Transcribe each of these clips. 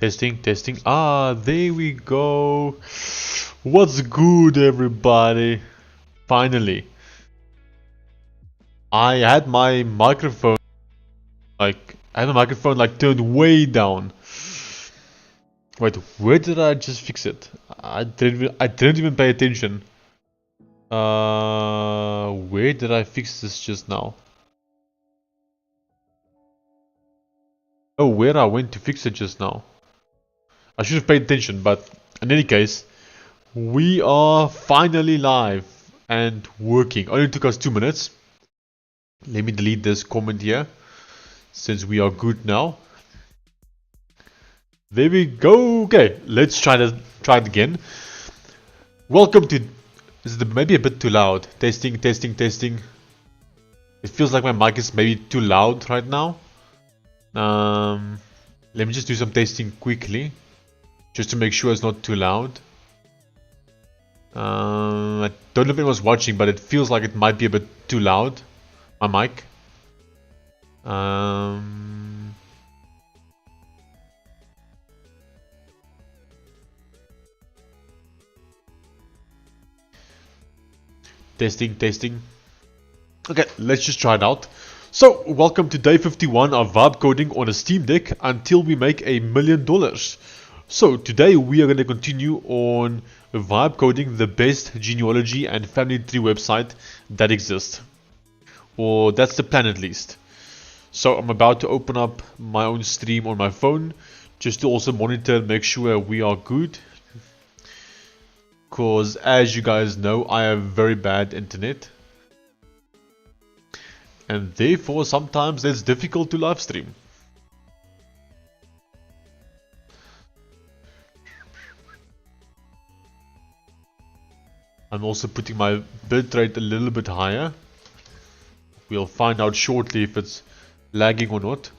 Testing, testing. Ah, there we go. What's good, everybody? Finally. I had my microphone turned way down. Wait, where did I just fix it? I didn't even pay attention. Where did I fix this just now? Oh, where I went to fix it just now. I should have paid attention, but in any case, we are finally live and working. Only took us 2 minutes. Let me delete this comment here, since we are good now. There we go. Okay, let's try it again. Welcome to. Is it maybe a bit too loud? Testing, testing, testing. It feels like my mic is maybe too loud right now. Let me just do some testing quickly, just to make sure it's not too loud. I don't know if anyone's watching, but it feels like it might be a bit too loud. My mic. Testing, testing. Okay, let's just try it out. So, welcome to day 51 of vibe coding on a Steam Deck until we make $1 million. So, today we are going to continue on vibe coding the best genealogy and family tree website that exists. Or that's the plan at least. So, I'm about to open up my own stream on my phone just to also monitor and make sure we are good. Because as you guys know, I have very bad internet. And therefore, sometimes it's difficult to live stream. I'm also putting my bitrate a little bit higher. We'll find out shortly if it's lagging or not.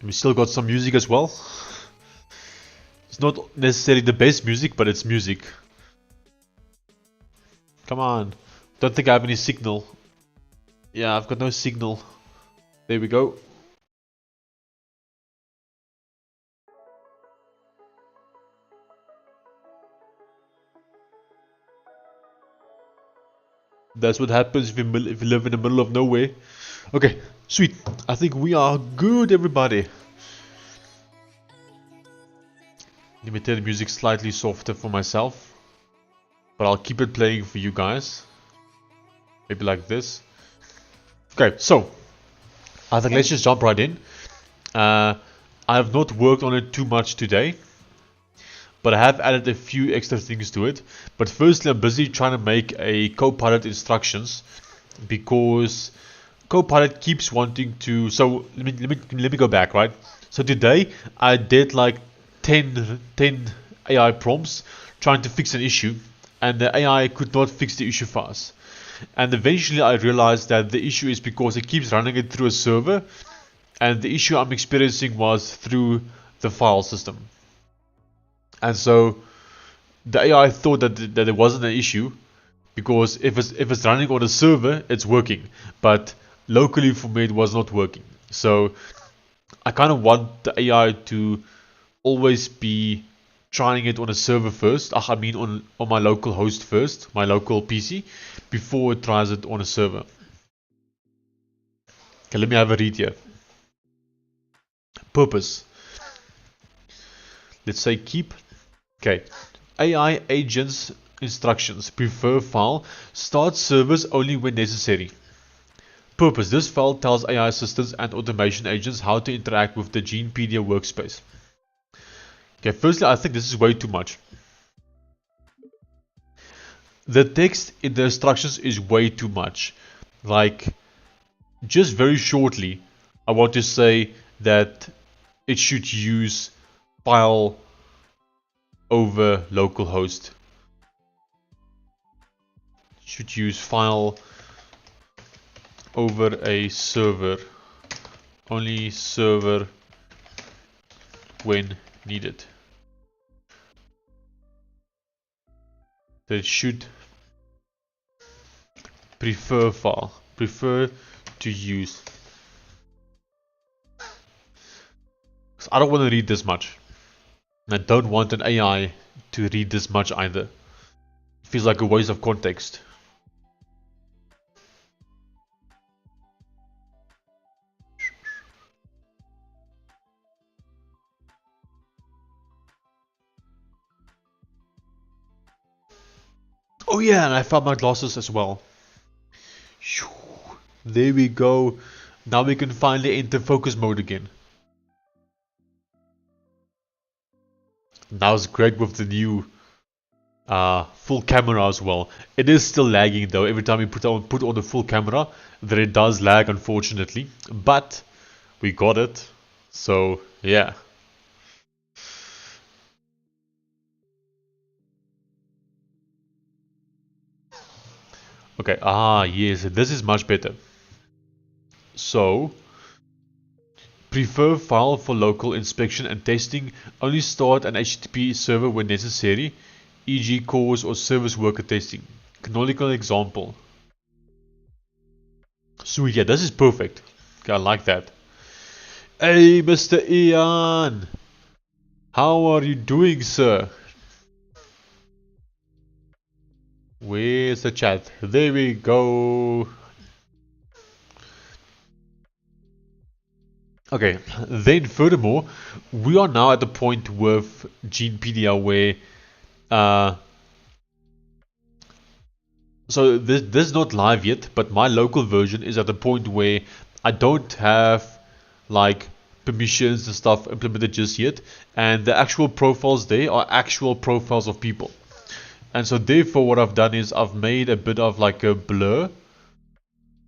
We still got some music as well. It's not necessarily the best music, but it's music. Come on. Don't think I have any signal. Yeah, I've got no signal. There we go. That's what happens if you live in the middle of nowhere. Okay, sweet. I think we are good, everybody. Let me turn the music slightly softer for myself. But I'll keep it playing for you guys. Maybe like this. Okay, so I think let's just jump right in. I have not worked on it too much today, but I have added a few extra things to it. But firstly, I'm busy trying to make a Copilot instructions because Copilot keeps wanting to. So let me go back, right? So today I did like 10 AI prompts trying to fix an issue, and the AI could not fix the issue for us. And eventually I realized that the issue is because it keeps running it through a server, and the issue I'm experiencing was through the file system. And so the AI thought that there wasn't an issue, because if it's running on a server, it's working, but locally for me it was not working. So I kind of want the AI to always be trying it on a server first. I mean on my local host first, my local PC, before it tries it on a server. Okay, let me have a read here. Purpose. Let's say keep. Okay. AI agents instructions. Prefer file. Start servers only when necessary. Purpose. This file tells AI assistants and automation agents how to interact with the Genepedia workspace. Okay, firstly, I think this is way too much. The text in the instructions is way too much. Like, just very shortly, I want to say that it should use file over localhost. Should use file over a server. Only server when needed. So it should prefer file. Prefer to use. So I don't want to read this much. And I don't want an AI to read this much either. It feels like a waste of context. Oh yeah, and I found my glasses as well. There we go. Now we can finally enter focus mode again. That was great with the new full camera as well. It is still lagging though. Every time you put on the full camera, then it does lag, unfortunately. But we got it. So yeah. Okay. Yes, this is much better. So prefer file for local inspection and testing. Only start an HTTP server when necessary, e.g. cause or service worker testing. Canonical example. Sweet, yeah, this is perfect. Okay, I like that. Hey, Mr. Ian! How are you doing, sir? Where's the chat? There we go. Okay, then furthermore, we are now at the point with Genepedia where so this is not live yet, but my local version is at the point where I don't have like permissions and stuff implemented just yet, and the actual profiles there are actual profiles of people. And so therefore what I've done is I've made a bit of like a blur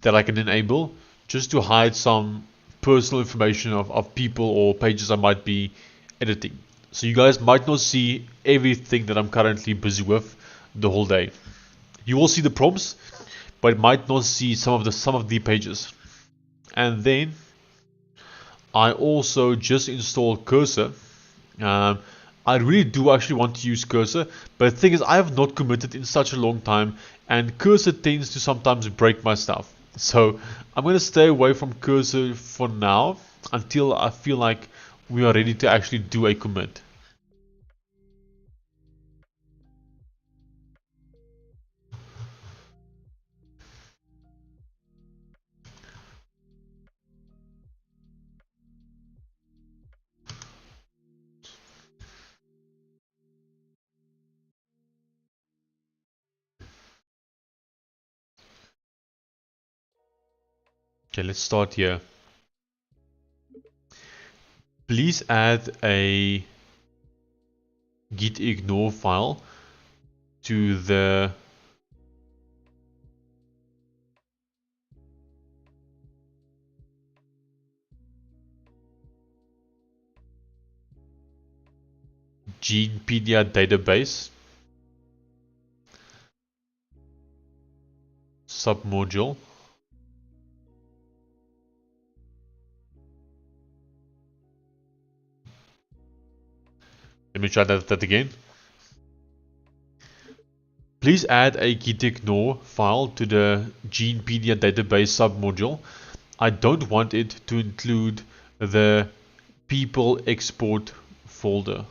that I can enable just to hide some personal information of people or pages I might be editing. So you guys might not see everything that I'm currently busy with the whole day. You will see the prompts, but might not see some of the pages. And then I also just installed Cursor. I really do actually want to use Cursor, but the thing is I have not committed in such a long time, and Cursor tends to sometimes break my stuff. So I'm going to stay away from Cursor for now until I feel like we are ready to actually do a commit. Okay, let's start here. Please add a git ignore file to the Genepedia database submodule. Let me try that again. Please add a gitignore file to the Genepedia database submodule. I don't want it to include the people export folder.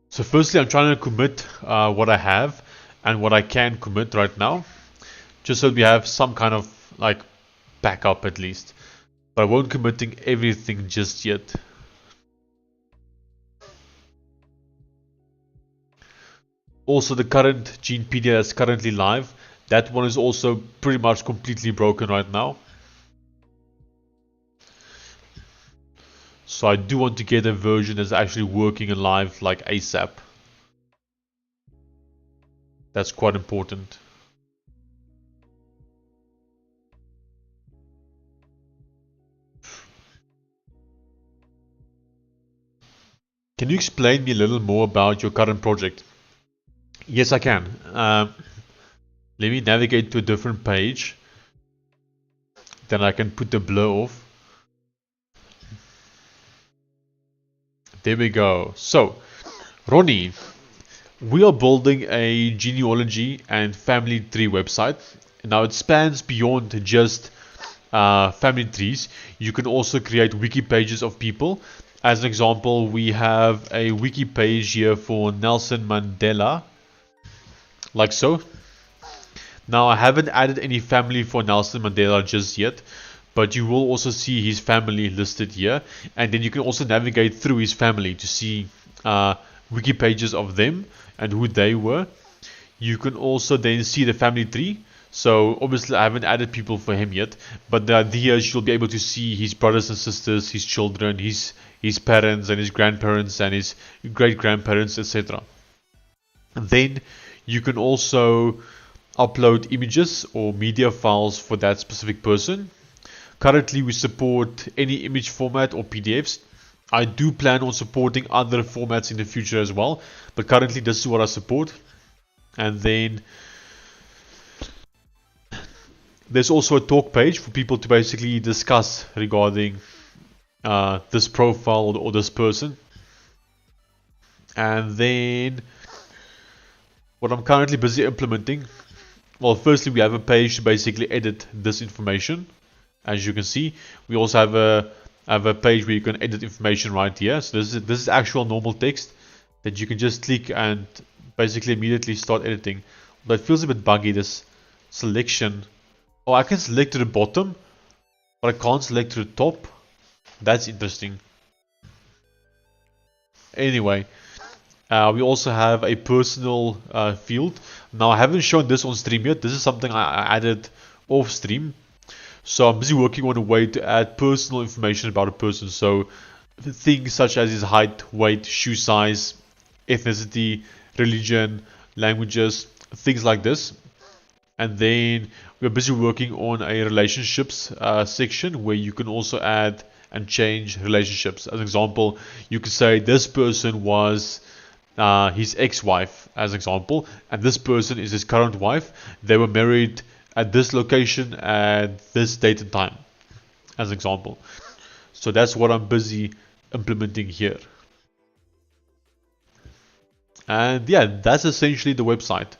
So firstly, I'm trying to commit what I have and what I can commit right now, just so we have some kind of like backup at least. But I won't committing everything just yet. Also, the current Genepedia that's currently live, that one is also pretty much completely broken right now. So I do want to get a version that's actually working and live like ASAP. That's quite important. Can you explain me a little more about your current project? Yes, I can. Let me navigate to a different page. Then I can put the blur off. There we go. So, Ronnie, we are building a genealogy and family tree website. Now it spans beyond just family trees. You can also create wiki pages of people. As an example, we have a wiki page here for Nelson Mandela, like so. Now I haven't added any family for Nelson Mandela just yet, but you will also see his family listed here, and then you can also navigate through his family to see wiki pages of them and who they were. You can also then see the family tree. So obviously I haven't added people for him yet, but the idea is you'll be able to see his brothers and sisters, his children, his parents and his grandparents and his great grandparents, etc. Then you can also upload images or media files for that specific person. Currently we support any image format or PDFs. I do plan on supporting other formats in the future as well, but currently this is what I support. And then there's also a talk page for people to basically discuss regarding this profile or this person. And then what I'm currently busy implementing, well, firstly we have a page to basically edit this information. As you can see, we also have a page where you can edit information right here. So this is actual normal text that you can just click and basically immediately start editing. But it feels a bit buggy, this selection. Oh, I can select to the bottom, but I can't select to the top. That's interesting. Anyway, we also have a personal field. Now, I haven't shown this on stream yet. This is something I added off stream. So I'm busy working on a way to add personal information about a person. So things such as his height, weight, shoe size, ethnicity, religion, languages, things like this. And then we're busy working on a relationships section where you can also add and change relationships. As an example, you could say this person was his ex-wife, as an example, and this person is his current wife. They were married at this location at this date and time, as an example. So that's what I'm busy implementing here. And yeah, that's essentially the website.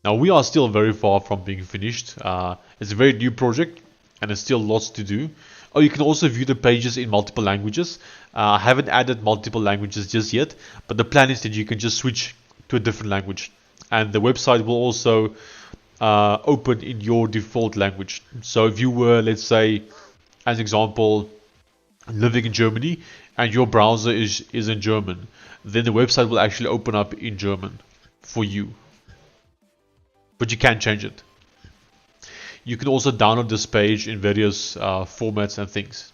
Now we are still very far from being finished. It's a very new project and there's still lots to do. Oh, you can also view the pages in multiple languages. I haven't added multiple languages just yet, but the plan is that you can just switch to a different language. And the website will also open in your default language. So if you were, let's say, as an example, living in Germany and your browser is in German, then the website will actually open up in German for you. But you can change it. You can also download this page in various formats and things.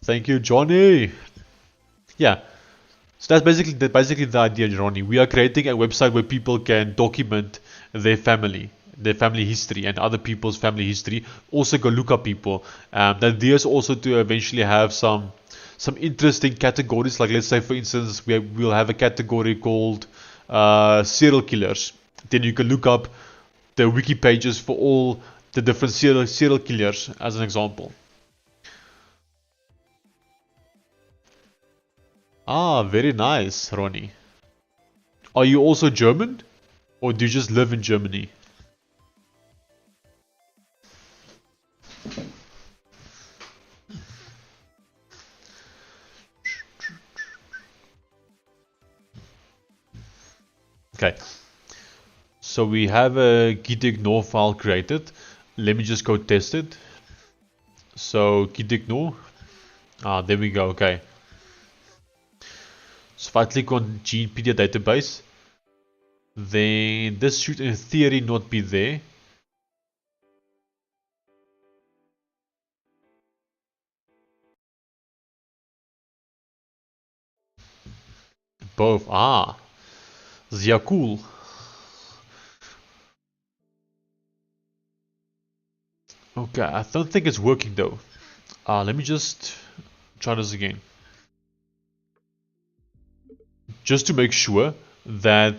Thank you, Johnny. Yeah, so that's basically the idea, Johnny. We are creating a website where people can document their family history, and other people's family history. Also, go look up people. The idea is also to eventually have some interesting categories. Like, let's say, for instance, we'll have a category called serial killers. Then you can look up the wiki pages for all the different serial killers, as an example. Ah, very nice, Ronnie. Are you also German? Or do you just live in Germany? Okay. So we have a gitignore file created. Let me just go test it. So gitignore. Ah, there we go. Okay. So if I click on Genepedia database, then this should in theory not be there. Both. Ah, sehr cool. Okay, I don't think it's working though. Let me just try this again. Just to make sure that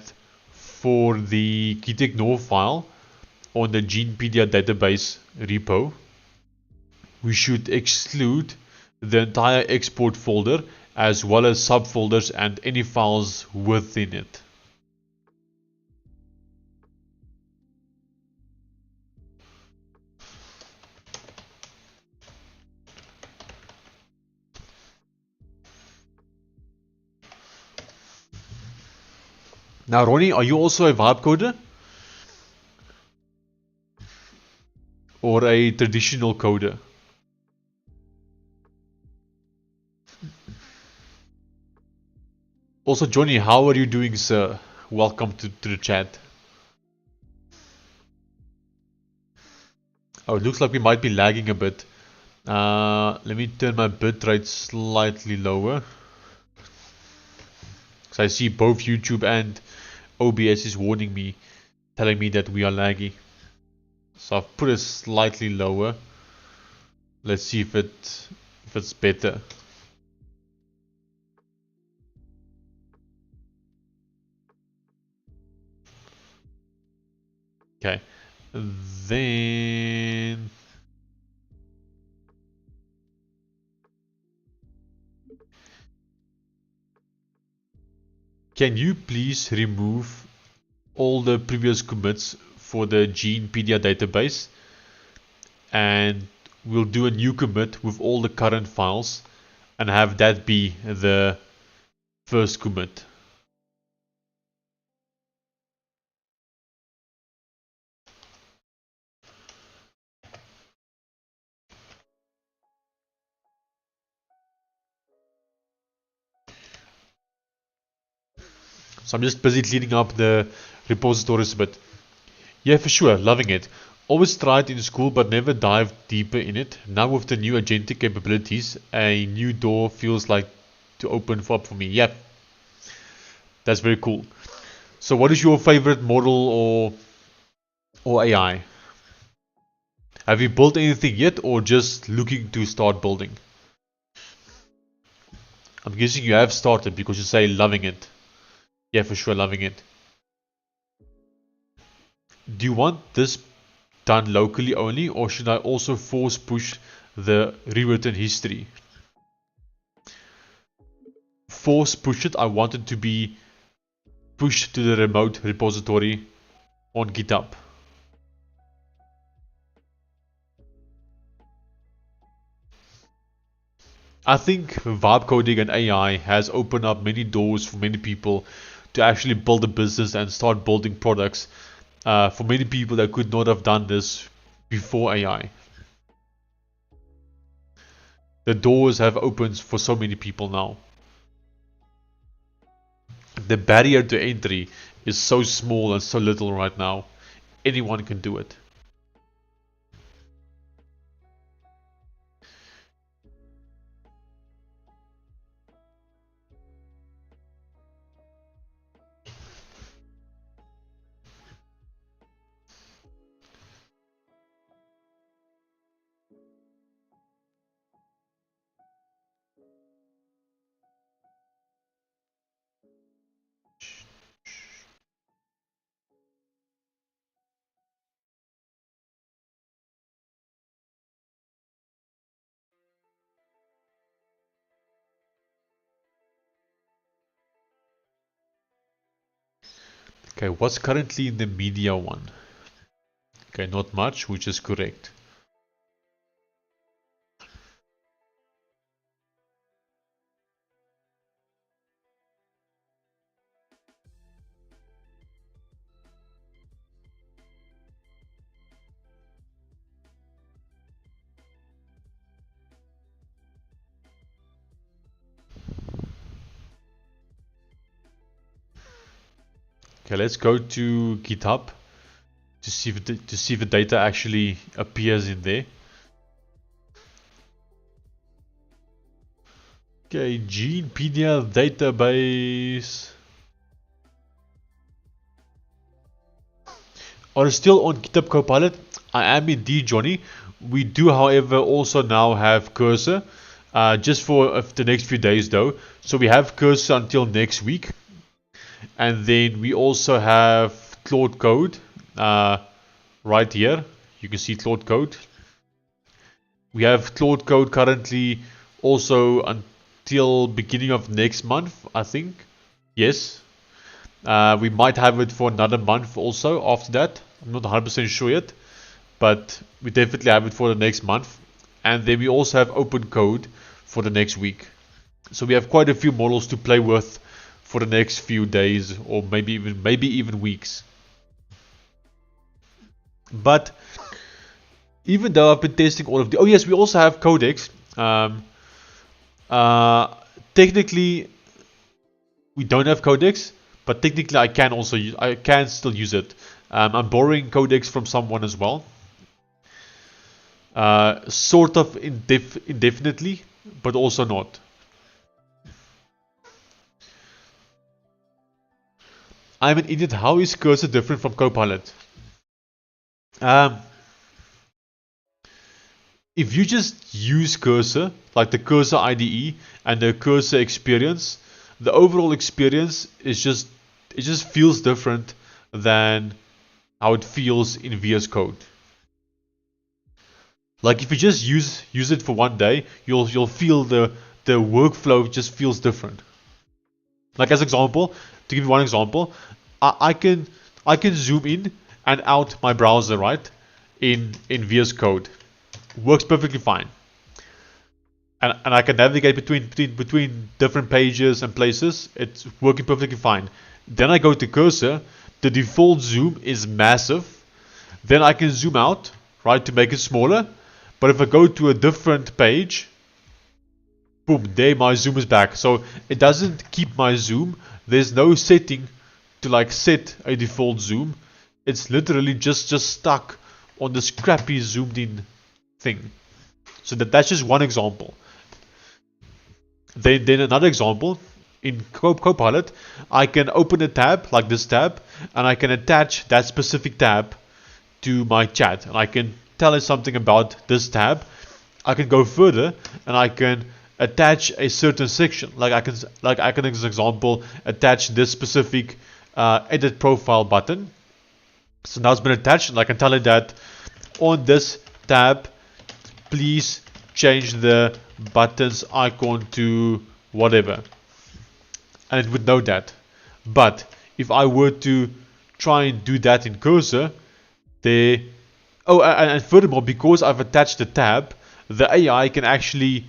for the gitignore file on the Genepedia database repo, we should exclude the entire export folder as well as subfolders and any files within it. Now, Ronnie, are you also a vibe coder? Or a traditional coder? Also, Johnny, how are you doing, sir? Welcome to the chat. Oh, it looks like we might be lagging a bit. Let me turn my bitrate slightly lower. Because I see both YouTube and OBS is warning me, telling me that we are laggy. So I've put it slightly lower. Let's see if it's better. Okay. Then can you please remove all the previous commits for the Genepedia database, and we'll do a new commit with all the current files and have that be the first commit. So I'm just busy cleaning up the repositories a bit. Yeah, for sure, loving it. Always tried in school but never dived deeper in it. Now with the new agentic capabilities, a new door feels like to open up for me. Yep, that's very cool. So what is your favorite model or AI? Have you built anything yet or just looking to start building? I'm guessing you have started because you say loving it. Yeah, for sure, loving it. Do you want this done locally only, or should I also force push the rewritten history? Force push it. I want it to be pushed to the remote repository on GitHub. I think vibe coding and AI has opened up many doors for many people to actually build a business and start building products. For many people that could not have done this before AI. The doors have opened for so many people now. The barrier to entry is so small and so little right now. Anyone can do it. Okay, what's currently in the media one? Okay, not much, which is correct. Okay, let's go to GitHub to see if the data actually appears in there. Okay, Genepedia database. Are you still on GitHub Copilot? I am indeed, Johnny. We do, however, also now have Cursor, just for the next few days though. So we have Cursor until next week. And then we also have Claude Code right here. You can see Claude Code. We have Claude Code currently also until beginning of next month, I think. Yes. We might have it for another month also after that. I'm not 100% sure yet, but we definitely have it for the next month. And then we also have open code for the next week. So we have quite a few models to play with for the next few days, or maybe even weeks. But even though I've been testing all of the, oh yes, we also have Codex. Technically, we don't have Codex, but technically I can still use it. I'm borrowing Codex from someone as well. Sort of indefinitely, but also not. I'm an idiot. How is Cursor different from Copilot? If you just use Cursor, like the Cursor IDE and the Cursor experience, the overall experience is it just feels different than how it feels in VS Code. Like if you just use it for one day, you'll feel the workflow just feels different. Like as example, to give you one example, I can zoom in and out my browser, right, in VS Code. Works perfectly fine. And I can navigate between different pages and places. It's working perfectly fine. Then I go to Cursor. The default zoom is massive. Then I can zoom out, right, to make it smaller. But if I go to a different page, boom, there my zoom is back. So it doesn't keep my zoom. There's no setting to like set a default zoom. It's literally just stuck on this crappy zoomed in thing. So that's just one example. Then another example, in Copilot, I can open a tab like this tab, and I can attach that specific tab to my chat, and I can tell it something about this tab. I can go further, and I can attach a certain section. Like I can, as an example, attach this specific edit profile button. So now it's been attached, and I can tell it that on this tab, please change the buttons icon to whatever, and it would know that. But if I were to try and do that in Cursor, and furthermore, because I've attached the tab, the AI can actually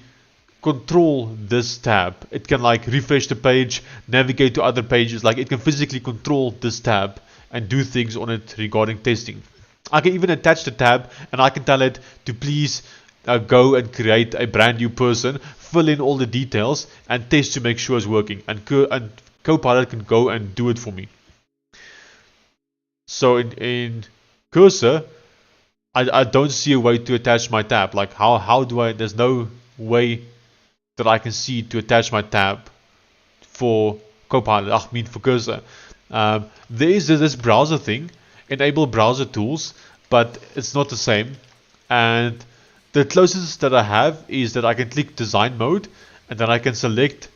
control this tab. It can like refresh the page, navigate to other pages. Like it can physically control this tab and do things on it regarding testing. I can even attach the tab, and I can tell it to please go and create a brand new person, fill in all the details, and test to make sure it's working. And Copilot can go and do it for me. So in Cursor, I don't see a way to attach my tab. Like how do I? There's no way that I can see to attach my tab for Copilot. I mean for Cursor. There is this browser thing, enable browser tools, but it's not the same. And the closest that I have is that I can click design mode, and then I can select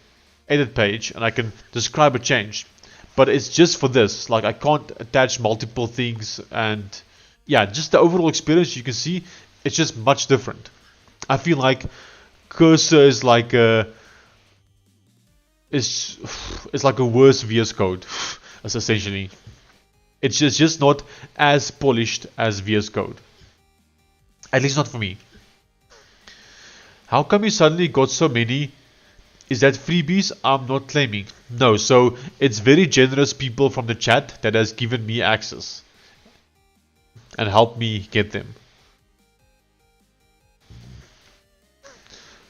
edit page, and I can describe a change. But it's just for this. Like I can't attach multiple things, and yeah, just the overall experience you can see, it's just much different. I feel like Cursor is like it's like a worse VS Code, essentially. It's just not as polished as VS Code. At least not for me. How come you suddenly got so many? Is that freebies? I'm not claiming. No, so it's very generous people from the chat that has given me access and helped me get them.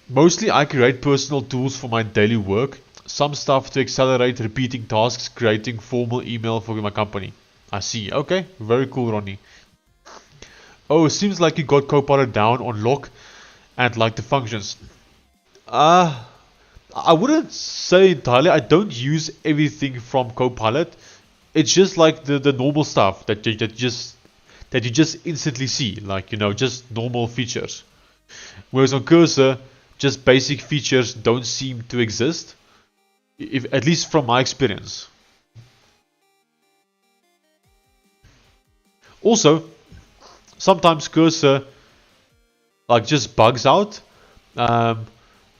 Mostly I create personal tools for my daily work. Some stuff to accelerate repeating tasks, creating formal email for my company. I see. Okay, very cool, Ronnie. Oh, seems like you got Copilot down on lock and like the functions. I wouldn't say entirely. I don't use everything from Copilot. It's just like the normal stuff that that you just instantly see, like, you know, just normal features. Whereas on Cursor, just basic features don't seem to exist, if at least from my experience. Also, sometimes Cursor like just bugs out. I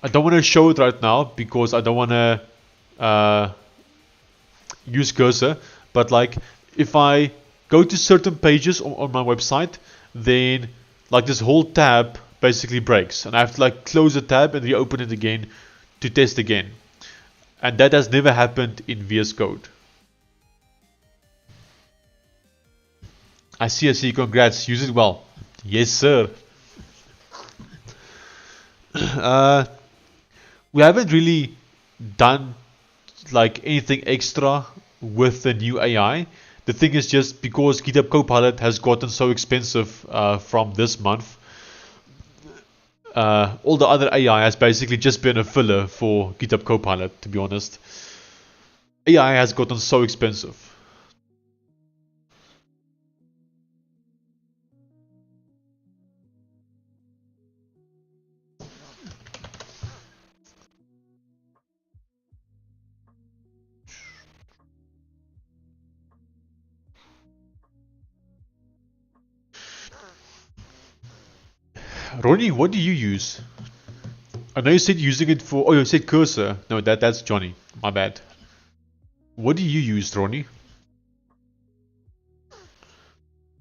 don't want to show it right now because I don't want to use Cursor, but like if I go to certain pages on my website, then like this whole tab basically breaks and I have to like close the tab and reopen it again to test again. And that has never happened in VS Code. I see, congrats, use it well. Yes, sir. We haven't really done like anything extra with the new AI. The thing is just because GitHub Copilot has gotten so expensive from this month, all the other AI has basically just been a filler for GitHub Copilot, to be honest. AI has gotten so expensive. Ronnie, what do you use? I know you said using it for... Oh, you said Cursor. No, that's Johnny. My bad. What do you use, Ronnie?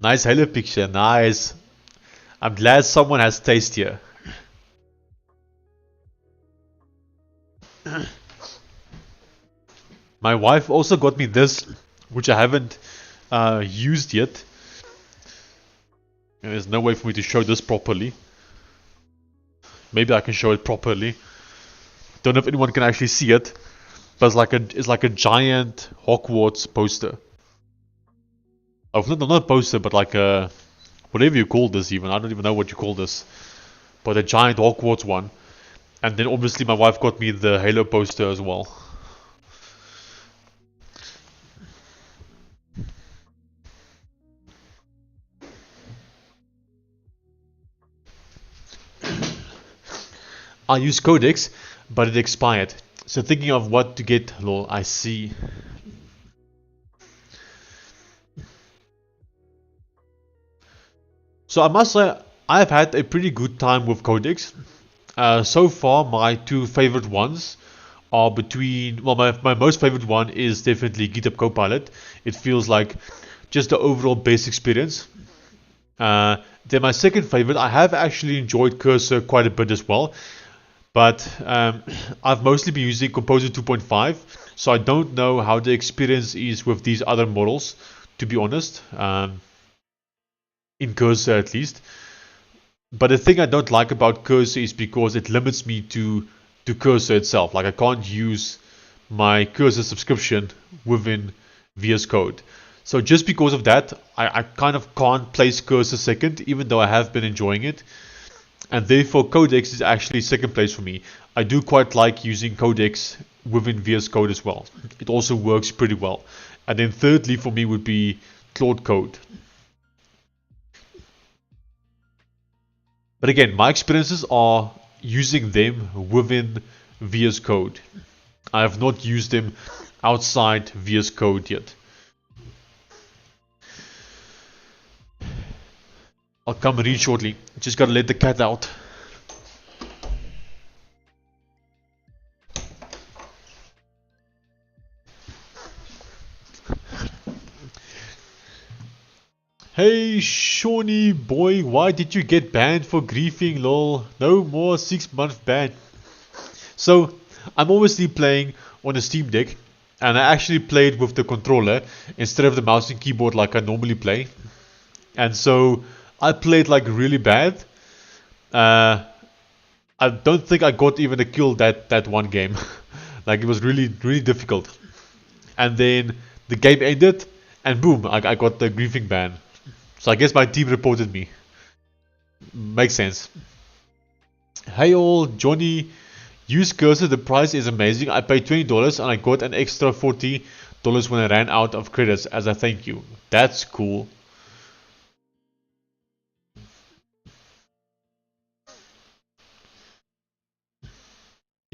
Nice Halo picture. Nice. I'm glad someone has taste here. My wife also got me this, which I haven't used yet. And there's no way for me to show this properly. Maybe I can show it properly. Don't know if anyone can actually see it, but it's like a giant Hogwarts poster. Oh, not a poster, but like a whatever you call this. Even I don't even know what you call this, but a giant Hogwarts one. And then obviously my wife got me the Halo poster as well. I use Codex, but it expired. So thinking of what to get, lol, I see. So I must say, I've had a pretty good time with Codex. So far, my two favorite ones are between... Well, my most favorite one is definitely GitHub Copilot. It feels like just the overall best experience. Then my second favorite, I have actually enjoyed Cursor quite a bit as well. But I've mostly been using Composer 2.5, so I don't know how the experience is with these other models, to be honest, in Cursor at least. But the thing I don't like about Cursor is because it limits me to Cursor itself. Like I can't use my Cursor subscription within VS Code. So just because of that, I kind of can't place Cursor second, even though I have been enjoying it. And therefore Codex is actually second place for me. I do quite like using Codex within VS Code as well. It also works pretty well. And then thirdly for me would be Claude Code. But again, my experiences are using them within VS Code. I have not used them outside VS Code yet. I'll come read shortly. Just gotta let the cat out. Hey Shawnee boy, why did you get banned for griefing, lol? No more 6-month ban. So, I'm obviously playing on a Steam Deck, and I actually played with the controller instead of the mouse and keyboard like I normally play. And so, I played like really bad. I don't think I got even a kill that one game. Like it was really difficult. And then the game ended, and boom, I got the griefing ban. So I guess my team reported me. Makes sense. Hey all, Johnny, use Cursor. The price is amazing. I paid $20 and I got an extra $40 when I ran out of credits as a thank you. That's cool.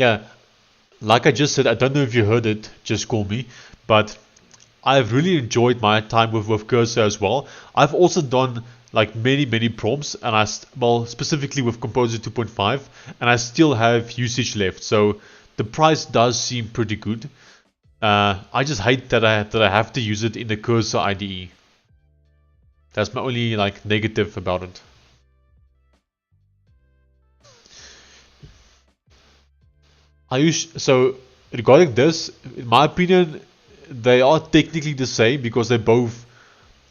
Yeah, like I just said, I don't know if you heard it, just call me, but I've really enjoyed my time with Cursor as well. I've also done like many prompts, and well, specifically with Composer 2.5, and I still have usage left. So the price does seem pretty good. I just hate that I have to use it in the Cursor IDE. That's my only like negative about it. So regarding this, in my opinion, they are technically the same because they both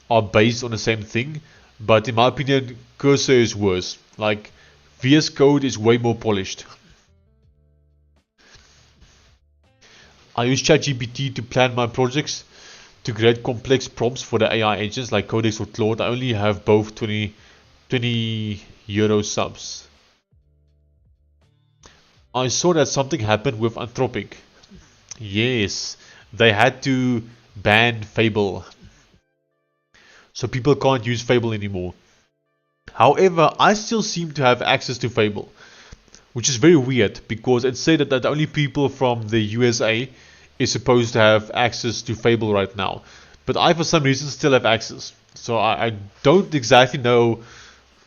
are based on the same thing. But in my opinion, Cursor is worse. Like VS Code is way more polished. I use ChatGPT to plan my projects, to create complex prompts for the AI agents like Codex or Claude. I only have both 20 euro subs. I saw that something happened with Anthropic. Yes, they had to ban Fable. So people can't use Fable anymore. However, I still seem to have access to Fable, which is very weird because it said that only people from the USA is supposed to have access to Fable right now. But I, for some reason, still have access. So I don't exactly know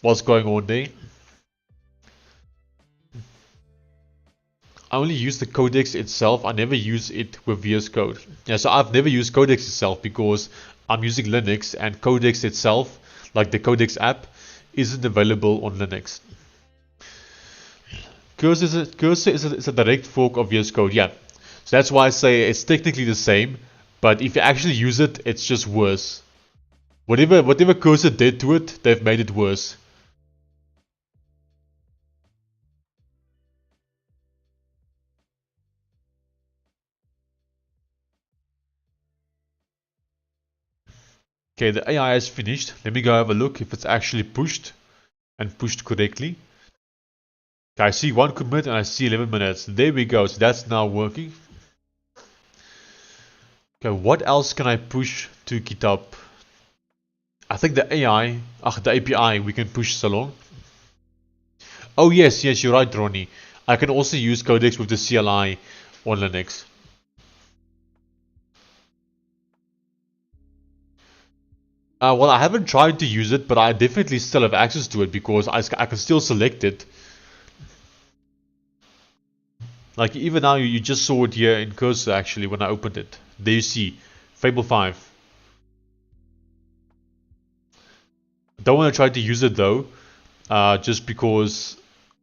what's going on there. I only use the codex itself. I never use it with VS Code. Yeah, so I've never used codex itself because I'm using Linux, and codex itself, like the codex app, isn't available on Linux. Cursor is a direct fork of VS Code, yeah. So that's why I say it's technically the same, but if you actually use it, it's just worse. Whatever Cursor did to it, they've made it worse. Okay, the AI is finished. Let me go have a look if it's actually pushed and pushed correctly. Okay, I see one commit and I see 11 minutes. There we go. So that's now working. Okay, what else can I push to GitHub? I think the the API we can push so long. Oh yes, you're right, Ronnie. I can also use Codex with the CLI on Linux. Well, I haven't tried to use it, but I definitely still have access to it because I can still select it. Like even now, you just saw it here in Cursor actually when I opened it. There you see, Fable 5. Don't want to try to use it though, just because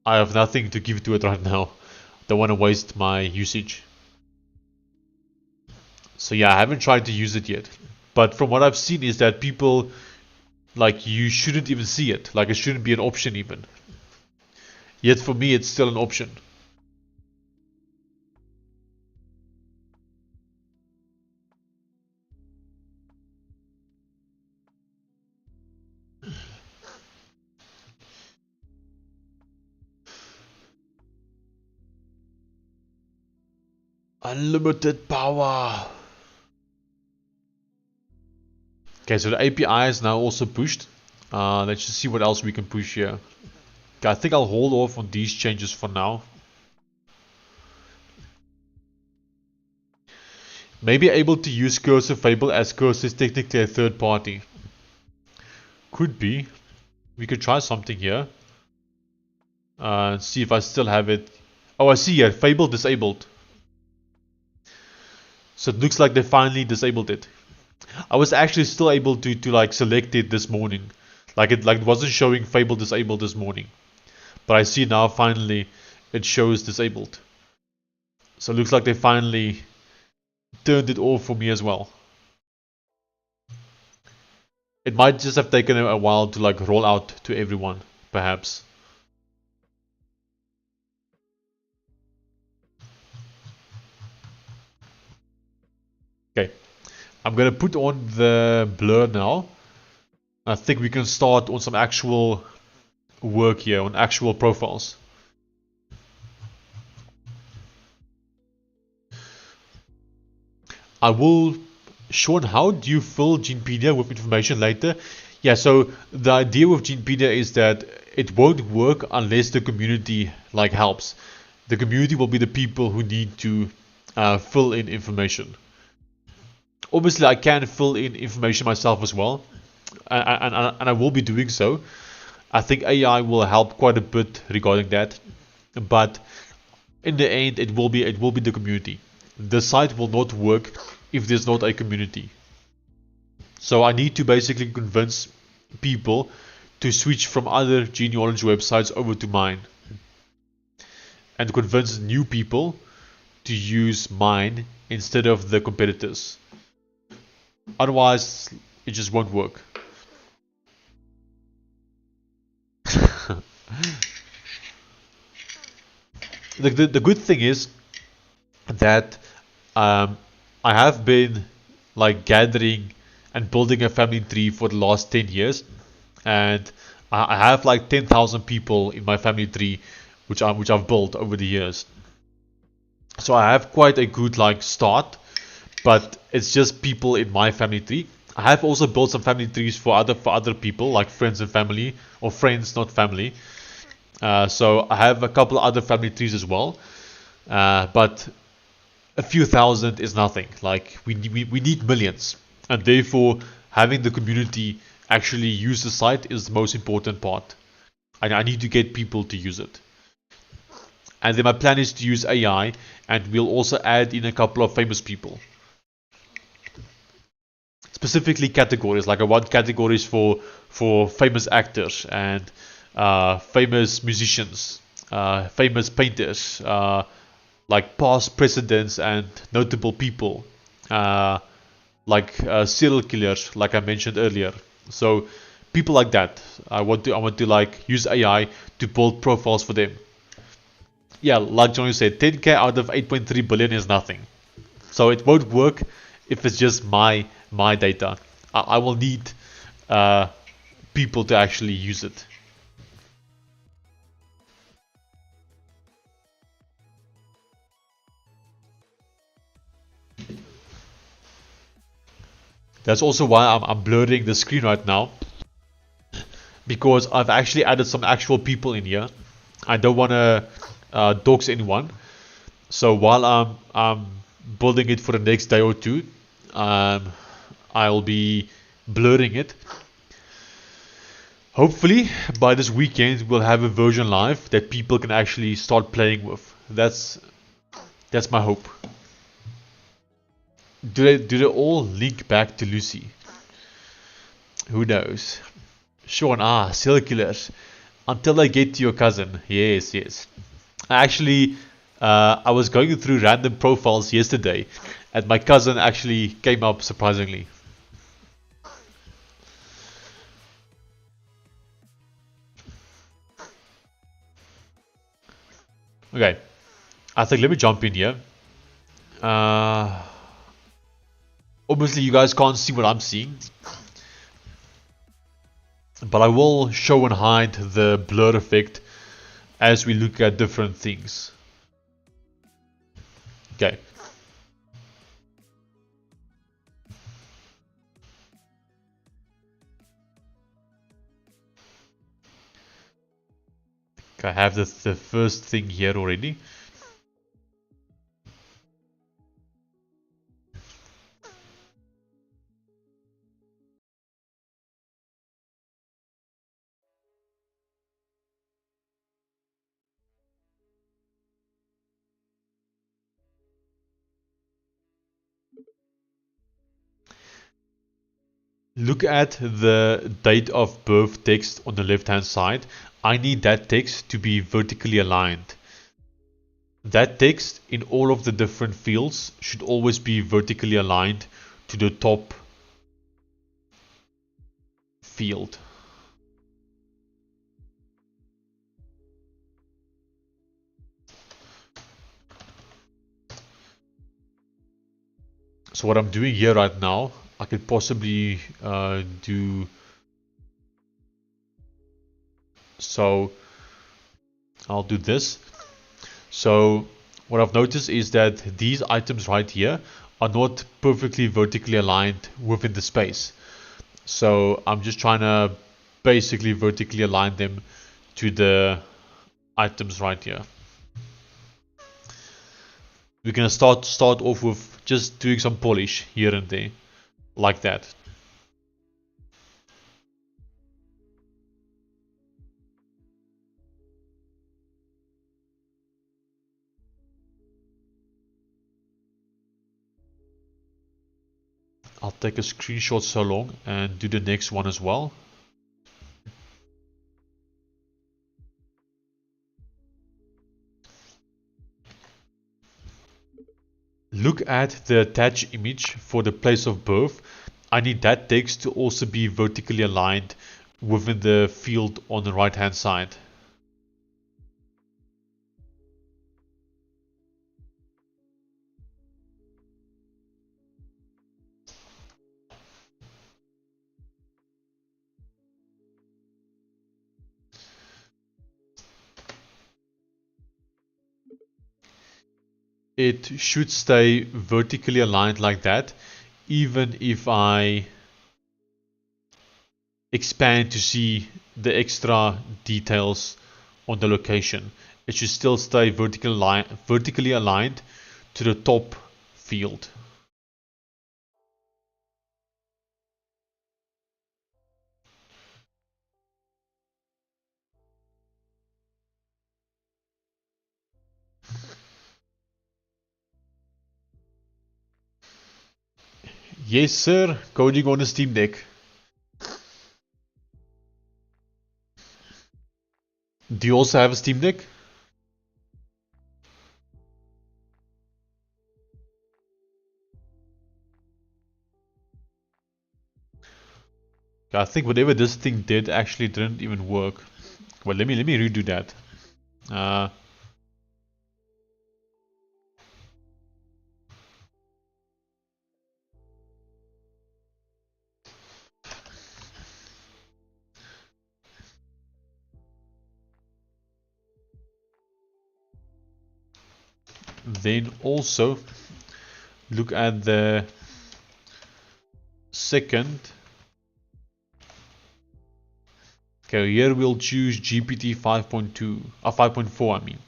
I have nothing to give to it right now. Don't want to waste my usage. So yeah, I haven't tried to use it yet. But from what I've seen is that people, like, you shouldn't even see it. Like, it shouldn't be an option even. Yet for me, it's still an option. Unlimited power. Okay, so the API is now also pushed. Let's just see what else we can push here. Okay, I think I'll hold off on these changes for now. Maybe able to use Cursor Fable as Cursor is technically a third party. Could be. We could try something here. See if I still have it. Oh, I see here, Fable disabled. So it looks like they finally disabled it. I was actually still able to like select it this morning. Like it wasn't showing Fable disabled this morning. But I see now finally it shows disabled. So it looks like they finally turned it off for me as well. It might just have taken a while to like roll out to everyone, perhaps. Okay, I'm gonna put on the blur now. I think we can start on some actual work here, on actual profiles. I will, Sean, how do you fill Genepedia with information later? Yeah, so the idea with Genepedia is that it won't work unless the community like helps. The community will be the people who need to fill in information. Obviously, I can fill in information myself as well, and I will be doing so. I think AI will help quite a bit regarding that, but in the end, it will be the community. The site will not work if there's not a community. So I need to basically convince people to switch from other genealogy websites over to mine, and convince new people to use mine instead of the competitors. Otherwise, it just won't work. The good thing is that I have been like gathering and building a family tree for the last 10 years, and I have like 10,000 people in my family tree which I've built over the years. So I have quite a good like start, but it's just people in my family tree. I have also built some family trees for other people, like friends and family, or friends, not family. So I have a couple of other family trees as well, but a few thousand is nothing. Like we need millions, and therefore having the community actually use the site is the most important part. And I need to get people to use it. And then my plan is to use AI, and we'll also add in a couple of famous people. Specifically categories, like I want categories for famous actors and famous musicians, famous painters, like past presidents and notable people, like serial killers, like I mentioned earlier. So people like that, I want to like use AI to build profiles for them. Yeah, like Johnny said, 10k out of 8.3 billion is nothing. So it won't work if it's just my data. I will need people to actually use it. That's also why I'm blurring the screen right now, because I've actually added some actual people in here. I don't want to dox anyone. So while I'm building it for the next day or two, I'll be blurring it. Hopefully by this weekend we'll have a version live that people can actually start playing with. That's my hope. Do they all link back to Lucy? Who knows? Sean, serial killers. Until they get to your cousin. Yes. Actually, I was going through random profiles yesterday, and my cousin actually came up surprisingly. Okay, I think let me jump in here. Obviously, you guys can't see what I'm seeing, but I will show and hide the blur effect as we look at different things. Okay. I have the first thing here already. Look at the date of birth text on the left hand side. I need that text to be vertically aligned. That text in all of the different fields should always be vertically aligned to the top field. So what I'm doing here right now, I could possibly do so. I'll do this. So what I've noticed is that these items right here are not perfectly vertically aligned within the space. So I'm just trying to basically vertically align them to the items right here. We're gonna start off with just doing some polish here and there, like that. I'll take a screenshot so long and do the next one as well. Look at the attached image for the place of birth. I need that text to also be vertically aligned within the field on the right hand side. It should stay vertically aligned like that, even if I expand to see the extra details on the location. It should still stay vertically aligned to the top field. Yes, sir. Coding on a Steam Deck. Do you also have a Steam Deck? I think whatever this thing did actually didn't even work. Well, let me redo that. Then also look at the second. Okay, here we'll choose GPT 5.2, 5.4 I mean.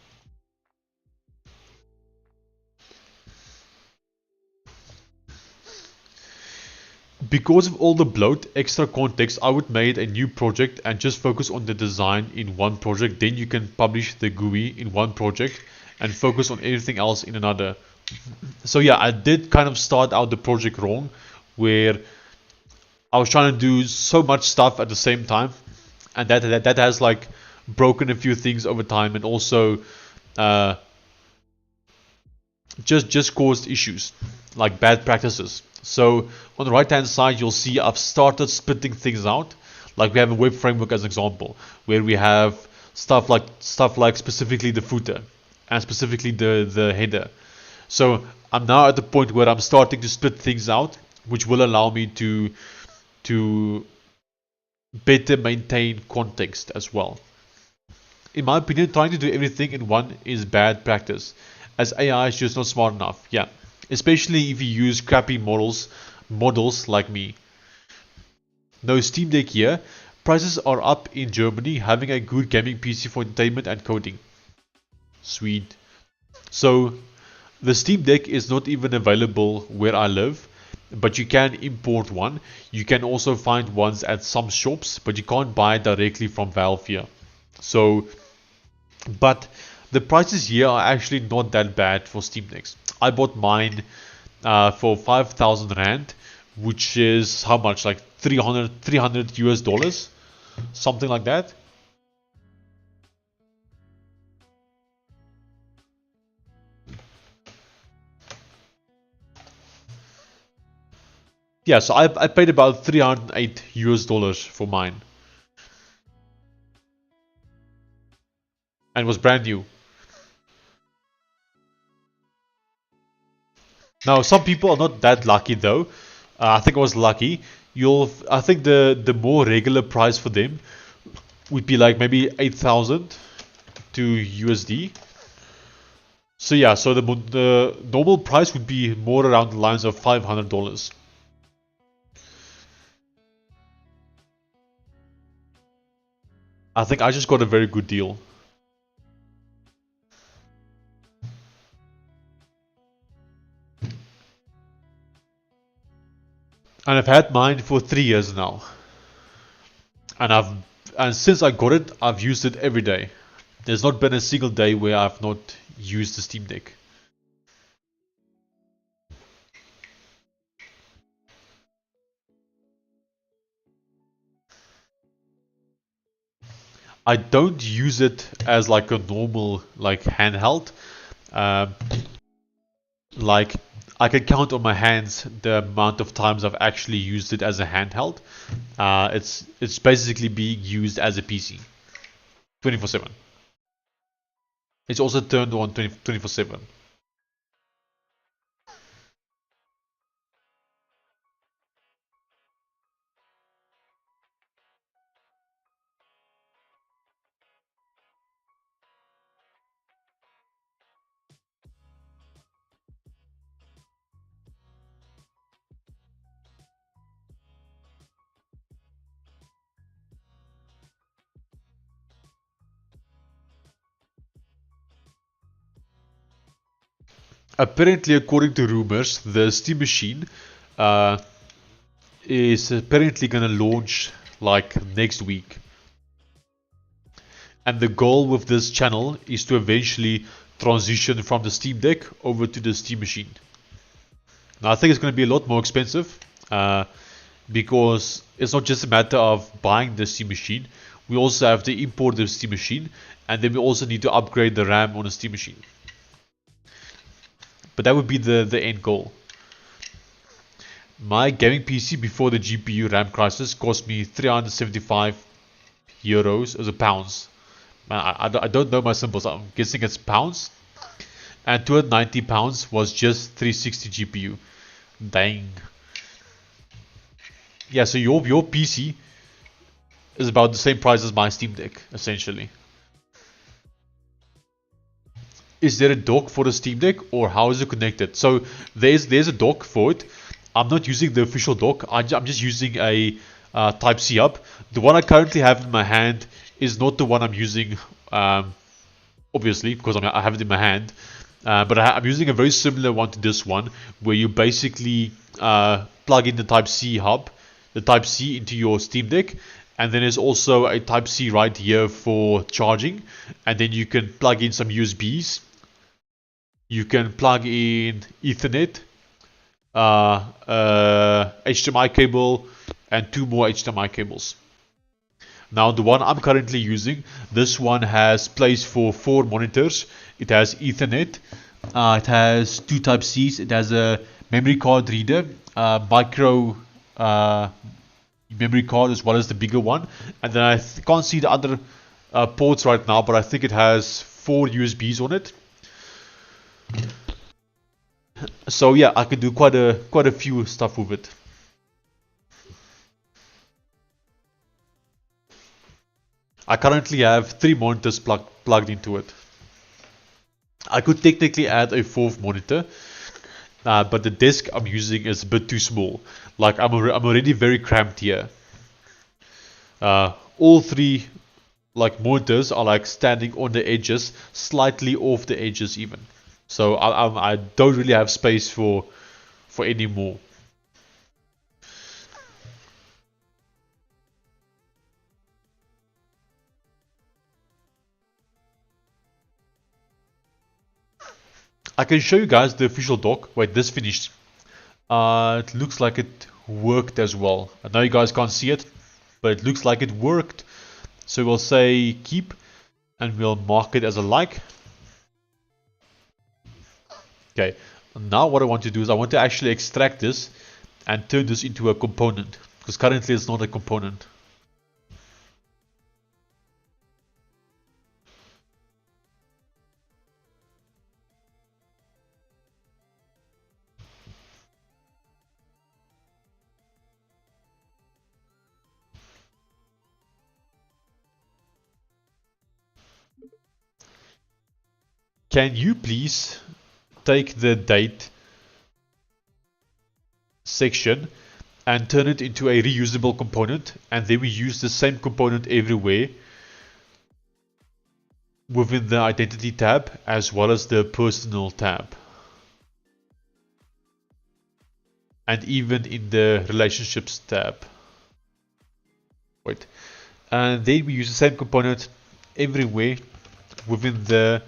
Because of all the bloat, extra context, I would make a new project and just focus on the design in one project. Then you can publish the GUI in one project and focus on everything else in another. So yeah, I did kind of start out the project wrong, where I was trying to do so much stuff at the same time, and that has like broken a few things over time, and also just caused issues like bad practices. So on the right hand side, you'll see I've started splitting things out. Like we have a web framework as an example, where we have stuff like specifically the footer and specifically the header. So I'm now at the point where I'm starting to split things out, which will allow me to better maintain context as well. In my opinion, trying to do everything in one is bad practice, as AI is just not smart enough. Yeah, especially if you use crappy models like me. No Steam Deck here. Prices are up in Germany, having a good gaming PC for entertainment and coding. Sweet. So the Steam Deck is not even available where I live, but you can import one. You can also find ones at some shops, but you can't buy it directly from Valve here. So, but the prices here are actually not that bad for Steam Decks. I bought mine for 5,000 Rand, which is how much? Like 300 US dollars? Something like that. Yeah, so I paid about 308 US dollars for mine. And it was brand new. Now, some people are not that lucky though. I think I was lucky. I think the more regular price for them would be like maybe 8,000 to USD. So yeah, so the normal price would be more around the lines of $500. I think I just got a very good deal. And I've had mine for 3 years now. And since I got it, I've used it every day. There's not been a single day where I've not used the Steam Deck. I don't use it as like a normal like handheld. Like I can count on my hands the amount of times I've actually used it as a handheld. It's basically being used as a PC 24/7. It's also turned on 24/7. Apparently, according to rumors, the Steam Machine uh, is apparently going to launch like next week. And the goal with this channel is to eventually transition from the Steam Deck over to the Steam Machine. Now, I think it's going to be a lot more expensive because it's not just a matter of buying the Steam Machine. We also have to import the Steam Machine, and then we also need to upgrade the RAM on the Steam Machine. But that would be the end goal. My gaming PC before the GPU RAM crisis cost me 375 euros as a pounds. I don't know my symbols, I'm guessing it's pounds. And 290 pounds was just 360 GPU. Dang. Yeah, so your PC is about the same price as my Steam Deck, essentially. Is there a dock for the Steam Deck, or how is it connected? So there's a dock for it. I'm not using the official dock. I'm just using a Type-C hub. The one I currently have in my hand is not the one I'm using, obviously, because I have it in my hand. But I'm using a very similar one to this one, where you basically plug in the Type-C hub, the Type-C into your Steam Deck, and then there's also a Type-C right here for charging, and then you can plug in some USBs. You can plug in Ethernet, HDMI cable, and 2 more HDMI cables. Now the one I'm currently using, this one has place for 4 monitors. It has Ethernet, it has 2 Type-Cs, it has a memory card reader, micro memory card as well as the bigger one, and then I can't see the other ports right now, but I think it has 4 USBs on it. So yeah, I can do quite a few stuff with it. I currently have 3 monitors plugged into it. I could technically add a 4th monitor, but the desk I'm using is a bit too small. Like I'm already very cramped here. All 3 like monitors are like standing on the edges, slightly off the edges even. So I don't really have space for any more. I can show you guys the official dock. Wait, this finished. It looks like it worked as well. I know you guys can't see it, but it looks like it worked. So we'll say keep, and we'll mark it as a like. Okay, now what I want to do is I want to actually extract this and turn this into a component, because currently it's not a component. Can you please take the date section and turn it into a reusable component, and then we use the same component everywhere within the identity tab as well as the personal tab. and even in the relationships tab. Wait. And then we use the same component everywhere within the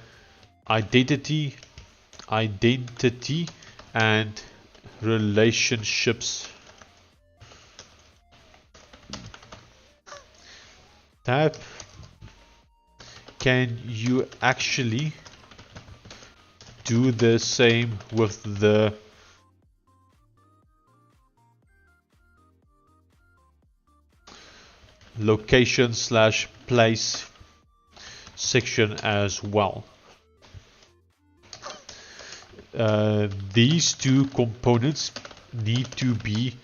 identity and relationships tab. Can you actually do the same with the location/place section as well? These two components need to be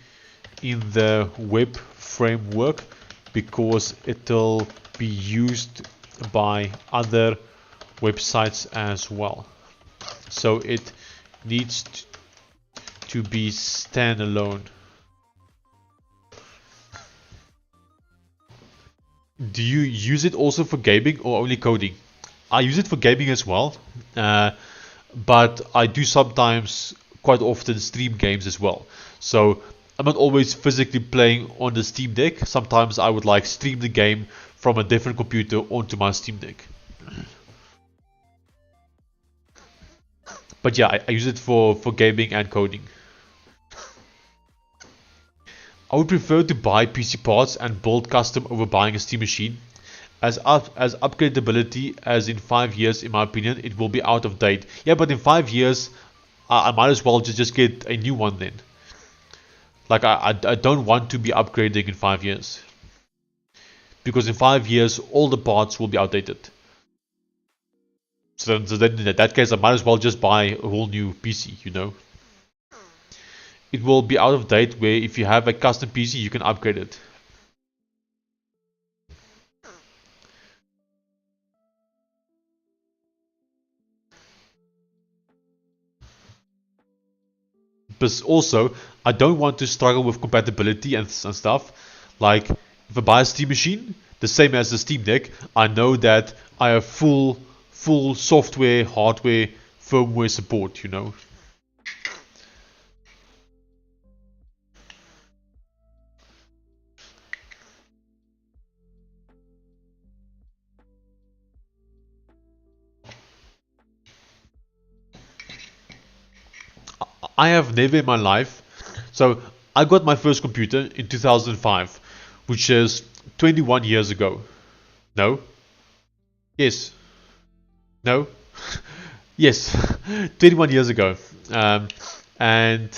in the web framework because it'll be used by other websites as well. So it needs to be standalone. Do you use it also for gaming or only coding? I use it for gaming as well, but I do sometimes, quite often, stream games as well. So I'm not always physically playing on the Steam Deck. Sometimes I would like stream the game from a different computer onto my Steam Deck. But yeah, I use it for gaming and coding. I would prefer to buy PC parts and build custom over buying a Steam machine. As upgradability as in 5 years, in my opinion, it will be out of date. Yeah, but in 5 years, I might as well just get a new one then. Like, I don't want to be upgrading in 5 years. Because in 5 years, all the parts will be outdated. So then in that case, I might as well just buy a whole new PC, you know. It will be out of date where if you have a custom PC, you can upgrade it. But also, I don't want to struggle with compatibility and stuff. Like, if I buy a Steam machine, the same as the Steam Deck, I know that I have full software, hardware, firmware support, you know. I have never in my life, so I got my first computer in 2005, which is 21 years ago. No? Yes. No? Yes. 21 years ago. And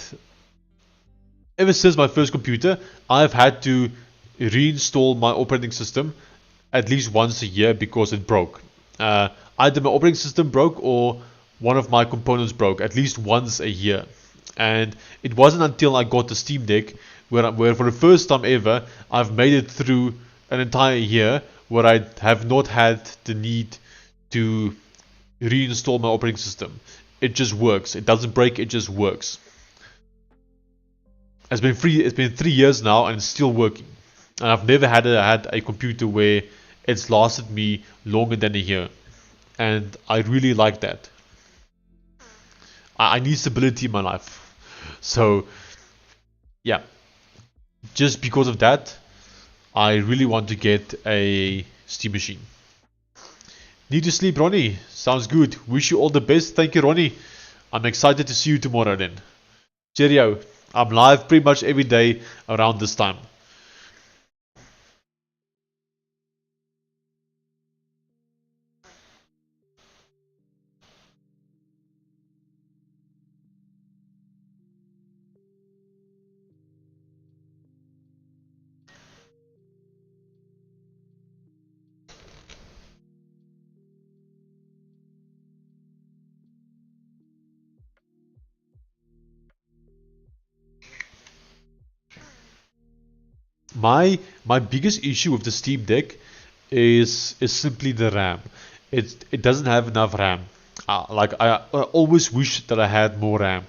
ever since my first computer, I've had to reinstall my operating system at least once a year because it broke. Either my operating system broke or one of my components broke at least once a year. And it wasn't until I got the Steam Deck where for the first time ever I've made it through an entire year where I have not had the need to reinstall my operating system. It just works. It doesn't break, it just works. It's been 3 years now and it's still working. And I've never had a computer where it's lasted me longer than a year. And I really like that. I need stability in my life. So, yeah. Just because of that, I really want to get a Steam machine. Need to sleep, Ronnie. Sounds good. Wish you all the best. Thank you, Ronnie. I'm excited to see you tomorrow then. Cheerio. I'm live pretty much every day around this time. My biggest issue with the Steam Deck is simply the RAM. It doesn't have enough RAM. I always wish that I had more RAM.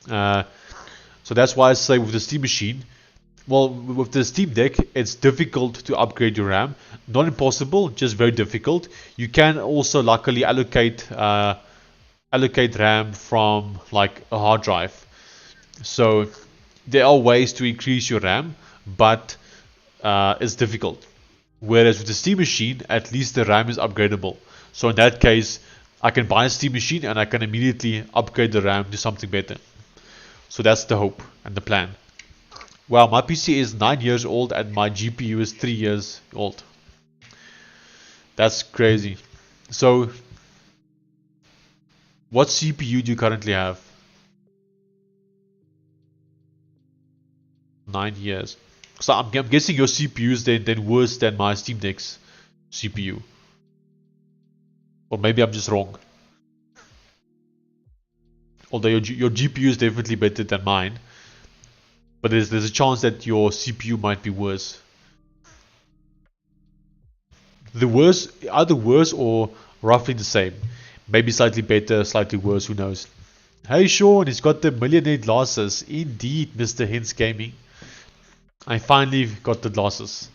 So that's why I say with the Steam machine, well, with the Steam Deck, it's difficult to upgrade your RAM. Not impossible, just very difficult. You can also luckily allocate RAM from like a hard drive. So there are ways to increase your RAM, but it's difficult. Whereas with the Steam machine, at least the RAM is upgradable. So in that case, I can buy a Steam machine and I can immediately upgrade the RAM to something better. So that's the hope and the plan. Wow, my PC is 9 years old and my GPU is 3 years old. That's crazy. So, what CPU do you currently have? 9 years. So I'm guessing your CPU is then worse than my Steam Deck's CPU. Or maybe I'm just wrong. Although your GPU is definitely better than mine. But there's a chance that your CPU might be worse. The worse, either worse or roughly the same. Maybe slightly better, slightly worse, who knows. Hey Sean, he's got the millionaire glasses. Indeed, Mr. Hints Gaming. I finally got the glasses.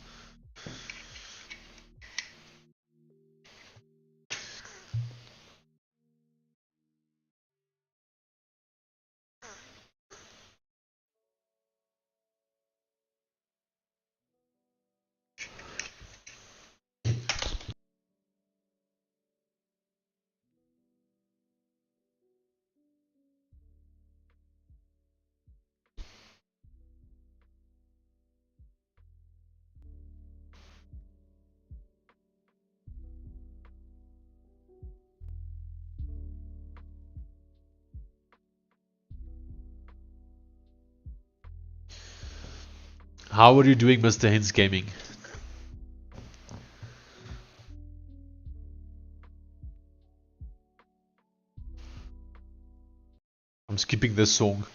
How are you doing, Mr. Hints Gaming? I'm skipping this song.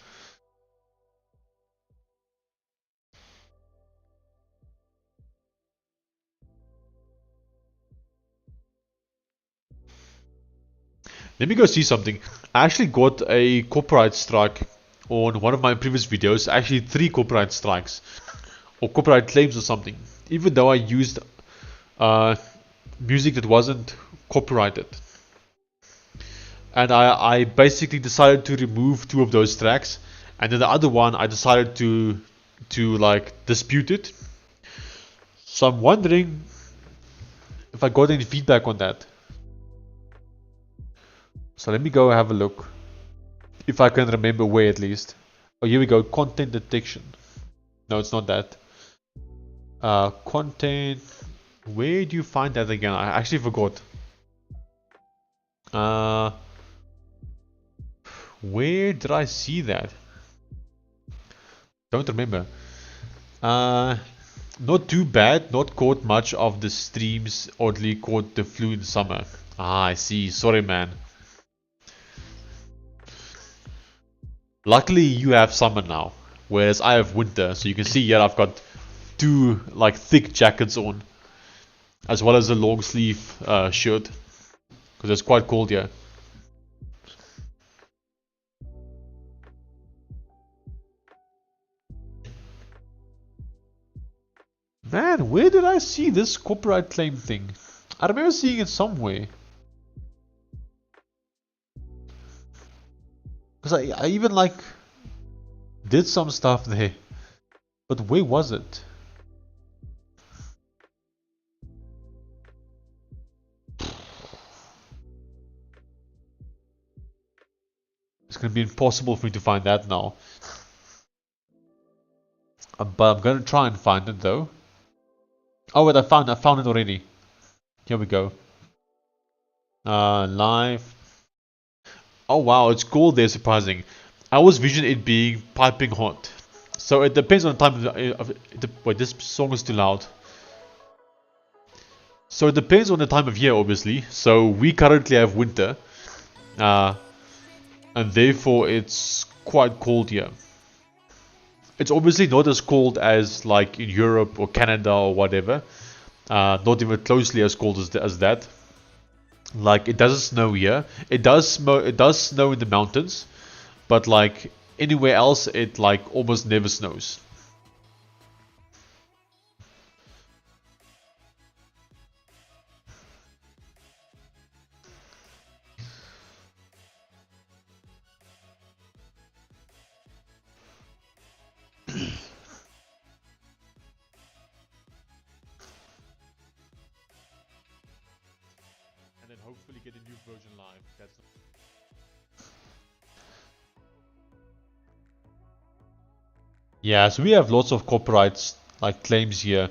Let me go see something. I actually got a copyright strike on one of my previous videos. Actually 3 copyright strikes. Or copyright claims or something. Even though I used music that wasn't copyrighted. And I basically decided to remove 2 of those tracks. And then the other one I decided to like dispute it. So I'm wondering if I got any feedback on that. So let me go have a look. If I can remember where at least. Oh, here we go. Content detection. No, it's not that. Content. Where do you find that again? I actually forgot. Where did I see that? Don't remember. Not too bad. Not caught much of the streams. Oddly caught the flu in summer. Ah, I see. Sorry, man. Luckily, you have summer now, whereas I have winter. So you can see here I've got 2 like thick jackets on, as well as a long sleeve shirt, because it's quite cold here. Man, where did I see this copyright claim thing? I remember seeing it somewhere. Because I even like did some stuff there. But where was it? It's gonna be impossible for me to find that now. But I'm gonna try and find it though. Oh wait, I found it already. Here we go. Live. Oh wow, it's cold there, surprising. I was visioning it being piping hot. So it depends on the time of wait, this song is too loud. So it depends on the time of year, obviously. So we currently have winter. And therefore it's quite cold here. It's obviously not as cold as like in Europe or Canada or whatever. Not even closely as cold as that. Like it doesn't snow here. It does snow in the mountains, but like anywhere else, it like almost never snows. hopefully get a new version live. Yeah, so we have lots of copyrights like claims here.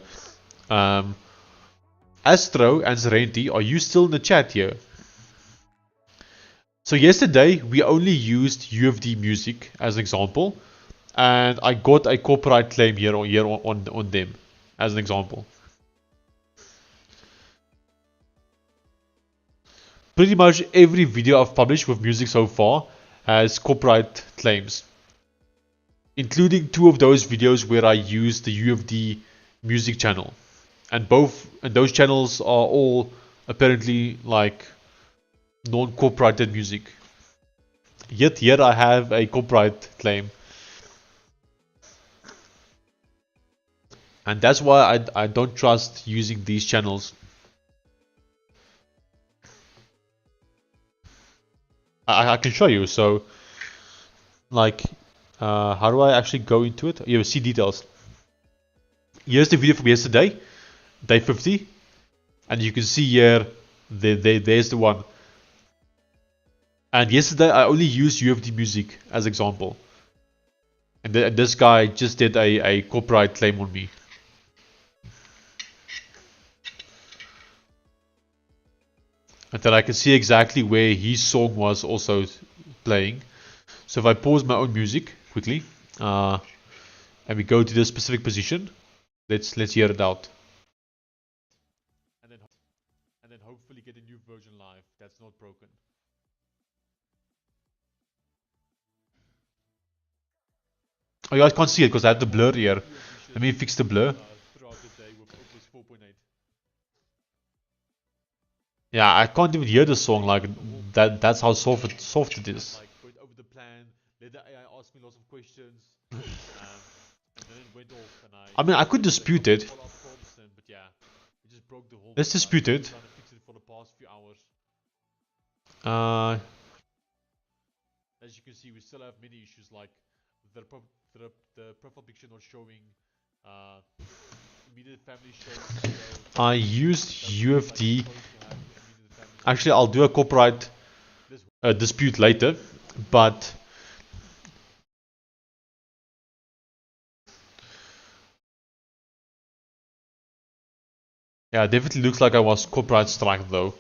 Astro and Serenti, are you still in the chat here? So yesterday we only used UFD music as an example, and I got a copyright claim here on them as an example. Pretty much every video I've published with music so far has copyright claims, including 2 of those videos where I used the UFD music channel, and those channels are all apparently like non-copyrighted music. Yet here I have a copyright claim, and that's why I don't trust using these channels. I can show you. So, like, how do I actually go into it? You see details. Here's the video from yesterday, day 50, and you can see here, there's the one. And yesterday I only used UFD music as example, and this guy just did a copyright claim on me. And then I can see exactly where his song was also playing. So if I pause my own music quickly, and we go to this specific position, let's hear it out. And then hopefully get a new version live that's not broken. Oh, you guys can't see it because I have the blur here. Let me fix the blur. Yeah, I can't even hear the song like that. That's how soft it is. I mean, I could dispute it. Let's dispute it. As you can see, we still have many issues like the profile picture not showing, immediate family shows. I used UFD. Actually, I'll do a copyright dispute later, but yeah, it definitely looks like I was copyright struck though.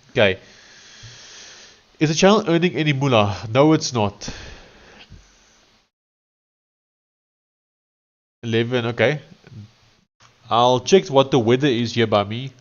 Okay. Is the channel earning any moolah? No, it's not. 11, okay. I'll check what the weather is here by me.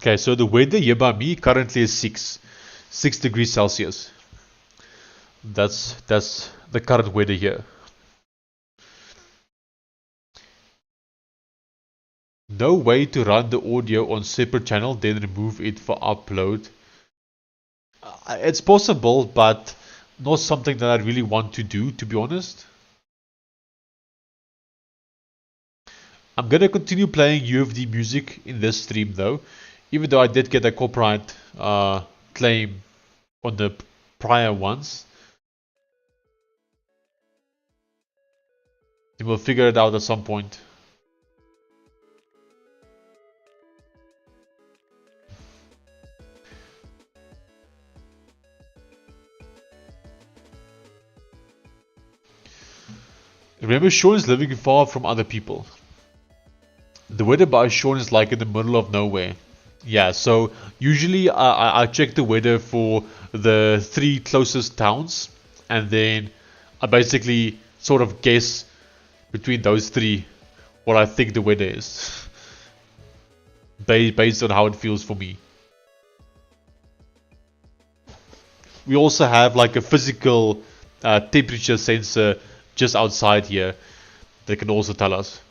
Okay, so the weather here by me currently is 6 degrees Celsius. That's the current weather here. No way to run the audio on separate channel, then remove it for upload. It's possible, but not something that I really want to do, to be honest. I'm gonna continue playing UFD music in this stream though, even though I did get a copyright claim on the prior ones. And we'll figure it out at some point. Remember, Sean is living far from other people. The weather by Sean is like in the middle of nowhere. Yeah, so usually I check the weather for the 3 closest towns, and then I basically sort of guess between those 3 what I think the weather is, based on how it feels for me. We also have like a physical temperature sensor just outside here that can also tell us.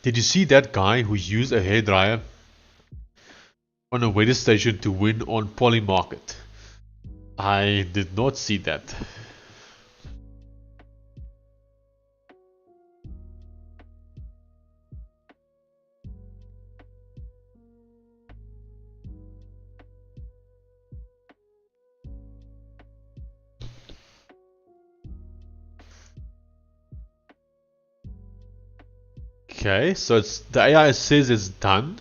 Did you see that guy who used a hairdryer on a weather station to win on Poly Market? I did not see that. Okay, so it's the AI says it's done,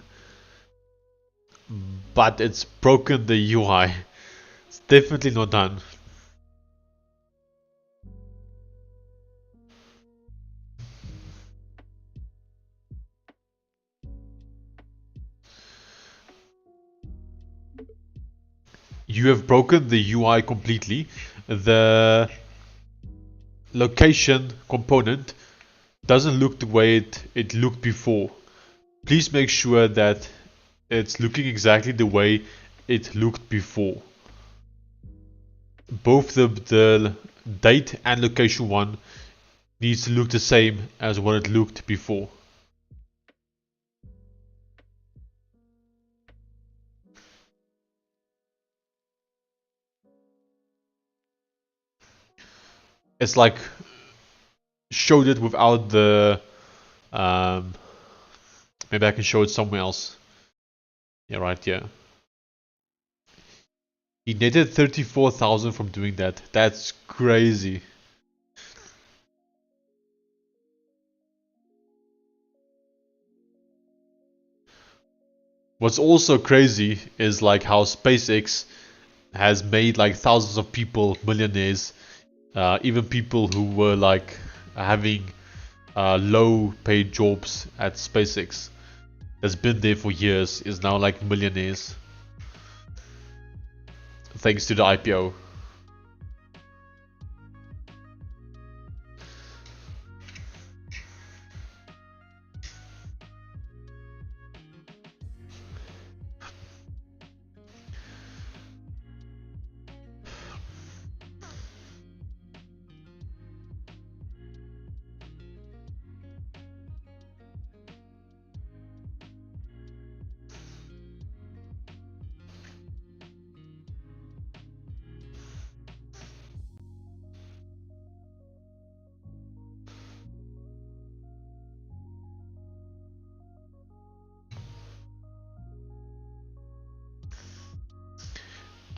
but it's broken the UI. It's definitely not done. You have broken the UI completely. The location component doesn't look the way it looked before. Please make sure that it's looking exactly the way it looked before. Both the date and location one needs to look the same as what it looked before. It's like showed it without the maybe I can show it somewhere else. Yeah, right here. He netted 34,000 from doing that. That's crazy. What's also crazy is like how SpaceX has made like thousands of people millionaires. Even people who were like having low paid jobs at SpaceX that's been there for years is now like millionaires thanks to the IPO.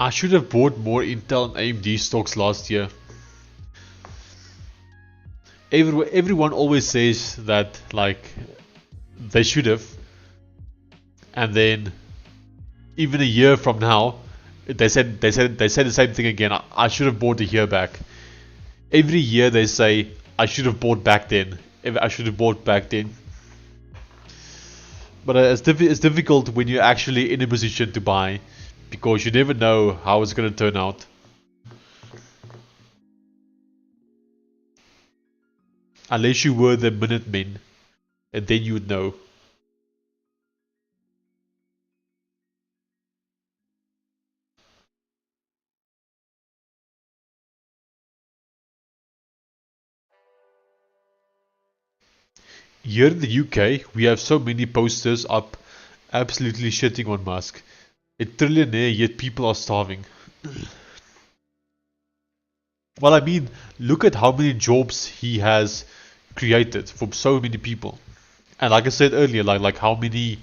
I should have bought more Intel and AMD stocks last year. Everyone always says that like they should have, and then even a year from now they said the same thing again. I should have bought a year back. Every year they say I should have bought back then. I should have bought back then. But it's difficult when you're actually in a position to buy, because you never know how it's going to turn out. Unless you were the Minutemen, and then you would know. Here in the UK, we have so many posters up absolutely shitting on Musk. A trillionaire, yet people are starving. Well, I mean, look at how many jobs he has created for so many people. And like I said earlier, like how many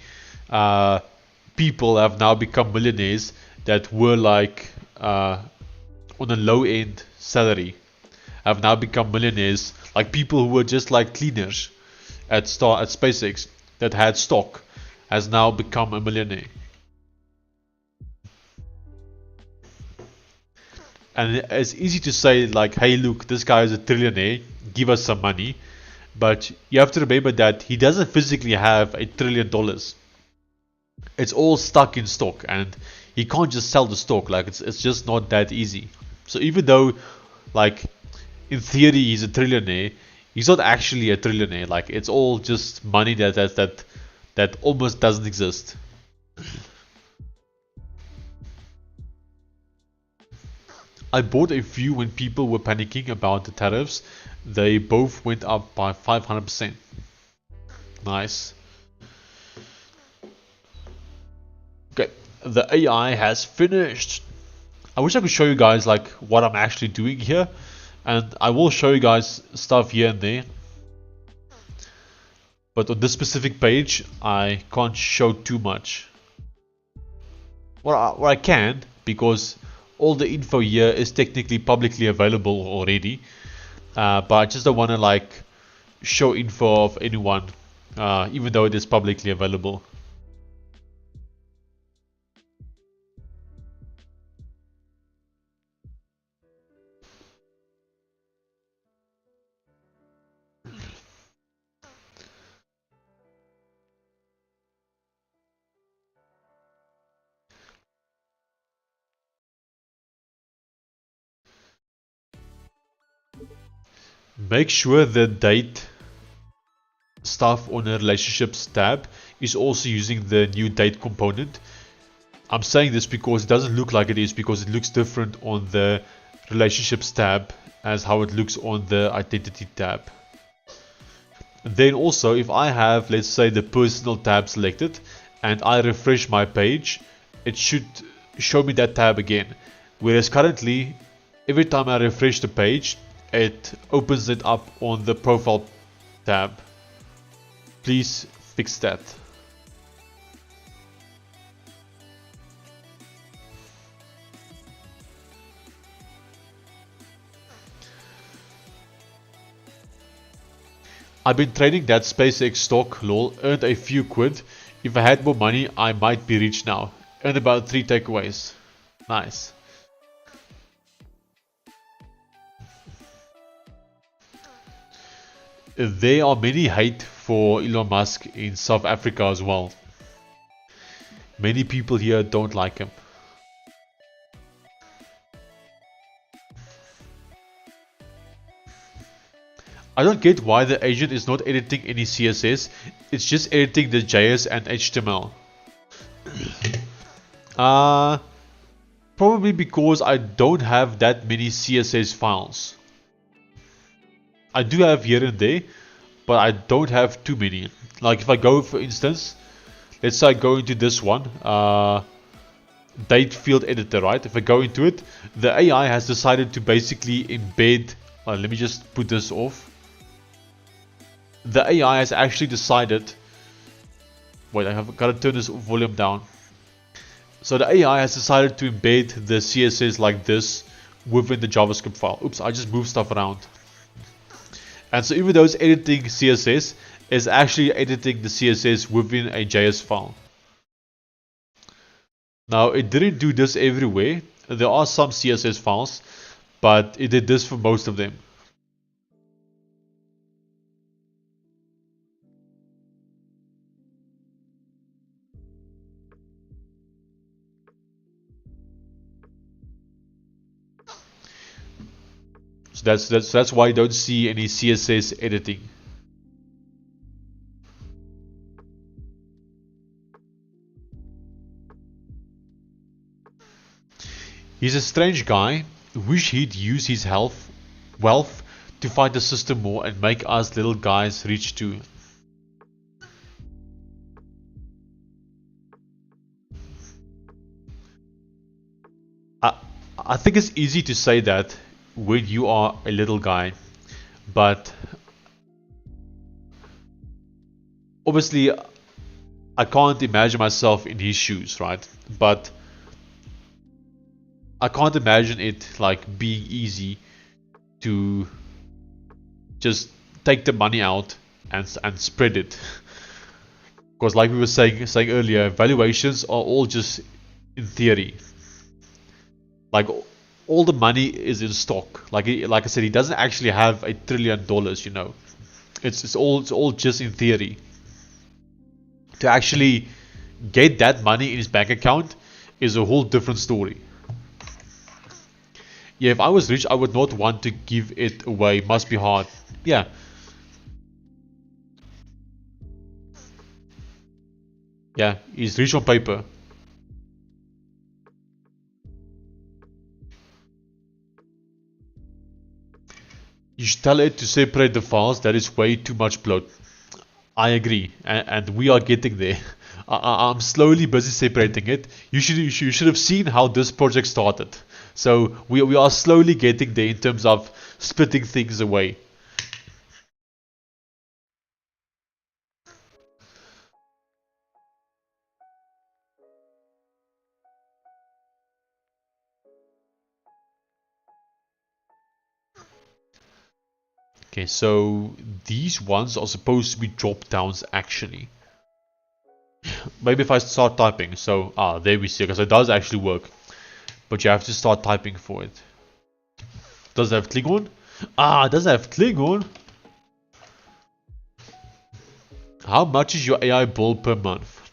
people have now become millionaires that were like on a low end salary, have now become millionaires. Like people who were just like cleaners at SpaceX that had stock has now become a millionaire. And it's easy to say like, hey look, this guy is a trillionaire, give us some money. But you have to remember that he doesn't physically have $1 trillion. It's all stuck in stock, and he can't just sell the stock. Like it's just not that easy. So even though like in theory he's a trillionaire, he's not actually a trillionaire. Like it's all just money that almost doesn't exist. I bought a few when people were panicking about the tariffs. They both went up by 500%. Nice. the AI has finished. I wish I could show you guys like what I'm actually doing here, and I will show you guys stuff here and there. But on this specific page, I can't show too much. Well, I can, because all the info here is technically publicly available already. But I just don't want to like show info of anyone, even though it is publicly available. Make sure the date stuff on the relationships tab is also using the new date component. I'm saying this because it doesn't look like it is, because it looks different on the relationships tab as how it looks on the identity tab. And then also, if I have, let's say, the personal tab selected and I refresh my page, it should show me that tab again. Whereas currently, every time I refresh the page, it opens it up on the profile tab. Please fix that. I've been trading that SpaceX stock, lol, earned a few quid. If I had more money, I might be rich now. Earned about 3 takeaways. Nice. There are many hate for Elon Musk in South Africa as well. Many people here don't like him. I don't get why the agent is not editing any CSS, it's just editing the JS and HTML. Probably because I don't have that many CSS files. I do have here and there, but I don't have too many. Like if I go, for instance, let's say I go into this one, date field editor, right? If I go into it, the AI has decided to basically embed, let me just put this off. The AI has actually decided, wait, I have got to turn this volume down. So the AI has decided to embed the CSS like this within the JavaScript file. Oops, I just moved stuff around. And so even though it's editing CSS, it's actually editing the CSS within a JS file. Now, it didn't do this everywhere. There are some CSS files, but it did this for most of them. So that's why you don't see any CSS editing. He's a strange guy. Wish he'd use his wealth to fight the system more and make us little guys rich too. I think it's easy to say that when you are a little guy, but obviously I can't imagine myself in his shoes, right? But I can't imagine it like being easy to just take the money out and spread it. Because like we were saying earlier, valuations are all just in theory. Like all the money is in stock. Like I said, he doesn't actually have $1 trillion, you know. It's all just in theory. To actually get that money in his bank account is a whole different story. Yeah, if I was rich, I would not want to give it away. Must be hard. Yeah. Yeah, he's rich on paper. You should tell it to separate the files. That is way too much bloat. I agree, and we are getting there. I'm slowly busy separating it. You should have seen how this project started. So we are slowly getting there in terms of splitting things away. Okay, so these ones are supposed to be drop downs actually. Maybe if I start typing. So there we see, because it does actually work, but you have to start typing for it. Does it have Klingon? It does have Klingon. How much is your AI bill per month?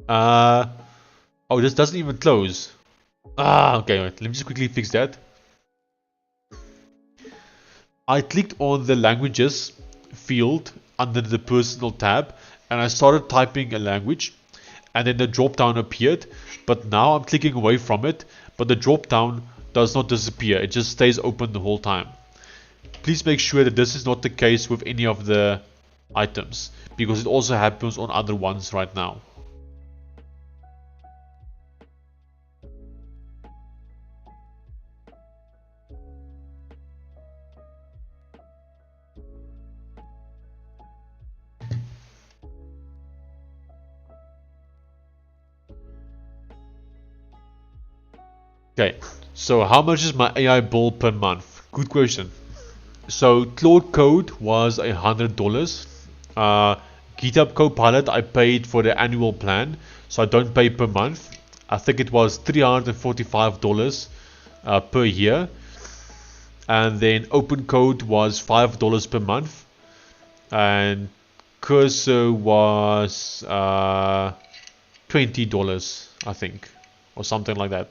Oh, this doesn't even close. Okay, wait, let me just quickly fix that. I clicked on the languages field under the personal tab and I started typing a language, and then the drop down appeared, but now I'm clicking away from it, but the drop down does not disappear, it just stays open the whole time. Please make sure that this is not the case with any of the items, because it also happens on other ones right now. Okay, so how much is my AI bill per month? Good question. So Claude Code was $100. GitHub Copilot I paid for the annual plan, so I don't pay per month. I think it was $345 per year, and then Open Code was $5 per month, and Cursor was $20, I think, or something like that.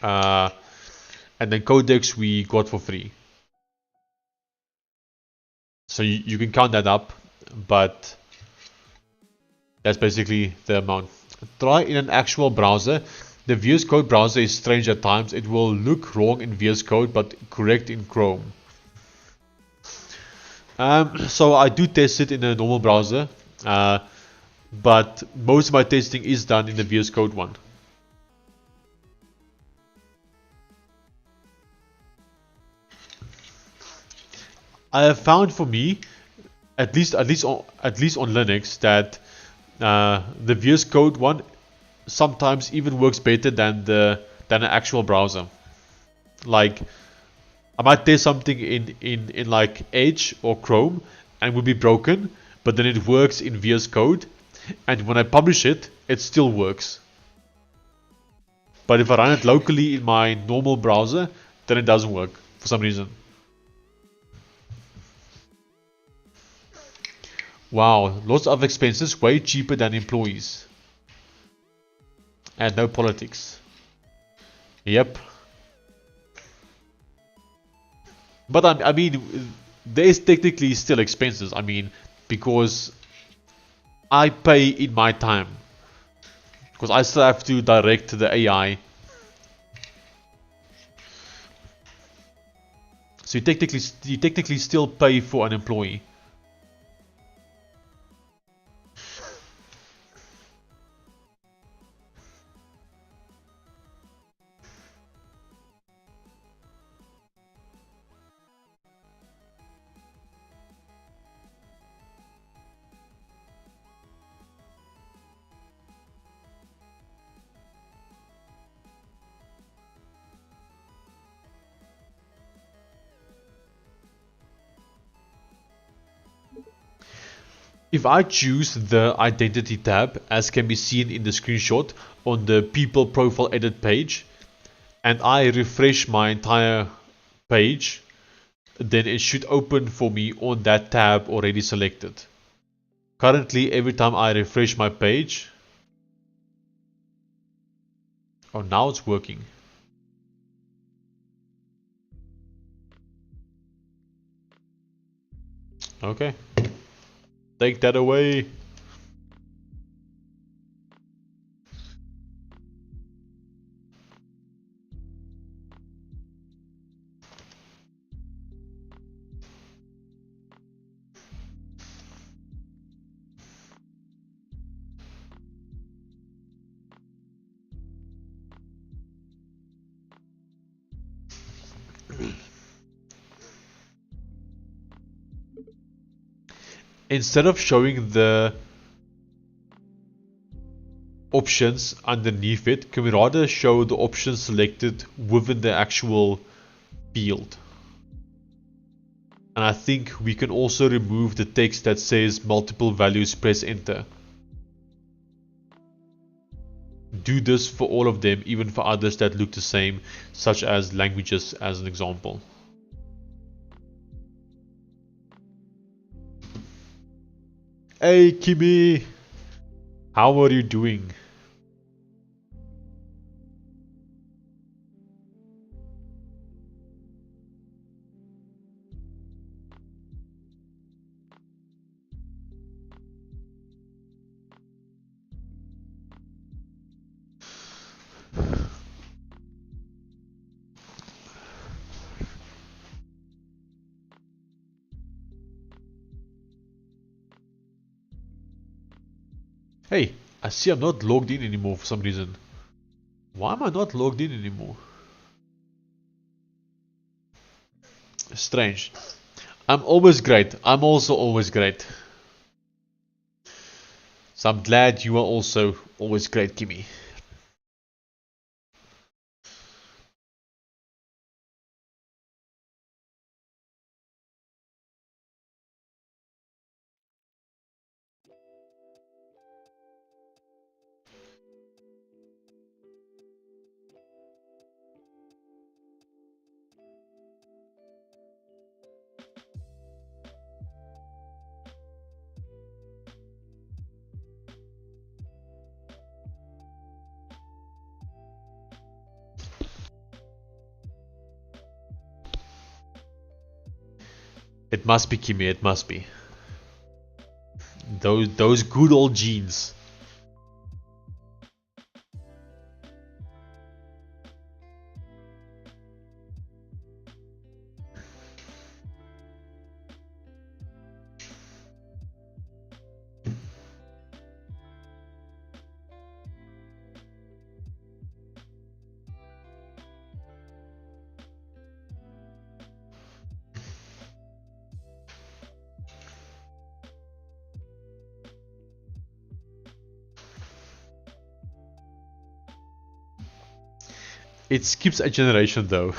And then Codex we got for free. So you can count that up, but that's basically the amount. Try in an actual browser. The VS Code browser is strange at times. It will look wrong in VS Code but correct in Chrome. So I do test it in a normal browser, but most of my testing is done in the VS Code one. I have found for me, at least on Linux, that the VS Code one sometimes even works better than an actual browser. Like I might test something in like Edge or Chrome and it will be broken, but then it works in VS Code, and when I publish it, it still works. But if I run it locally in my normal browser, then it doesn't work for some reason. Wow, lots of expenses, way cheaper than employees. And no politics. Yep. But I mean, there's technically still expenses. I mean, because I pay in my time. Because I still have to direct the AI. So you technically still pay for an employee. If I choose the identity tab, as can be seen in the screenshot on the people profile edit page, and I refresh my entire page, then it should open for me on that tab already selected. Currently, every time I refresh my page, oh, now it's working. Okay, take that away. instead of showing the options underneath it, can we rather show the options selected within the actual field? And I think we can also remove the text that says multiple values, press enter. Do this for all of them, even for others that look the same, such as languages as an example. Hey Kimi, how are you doing? Hey, I see I'm not logged in anymore for some reason. Why am I not logged in anymore? Strange. I'm always great. I'm also always great. So I'm glad you are also always great, Kimi. It must be Kimi, it must be. Those good old genes. It skips a generation though.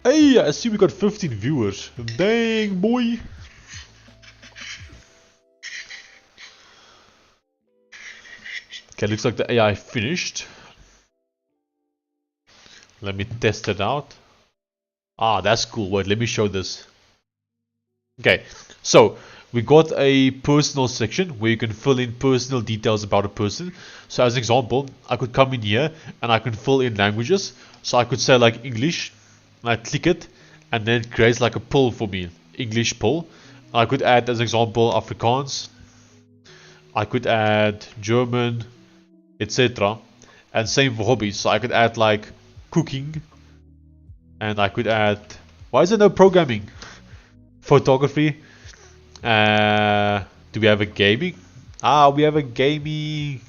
Hey, I see we got 15 viewers. Dang, boy. Okay, looks like the AI finished. Let me test it out. Ah, that's cool. Wait, let me show this. Okay, so we got a personal section where you can fill in personal details about a person. So as an example, I could come in here and I can fill in languages. So I could say like English, and I click it, and then it creates like a poll for me, English poll. I could add as an example Afrikaans. I could add German, etc. And same for hobbies. So I could add like cooking, and I could add, why is there no programming? Photography. Do we have a gaming? Ah, we have a gaming.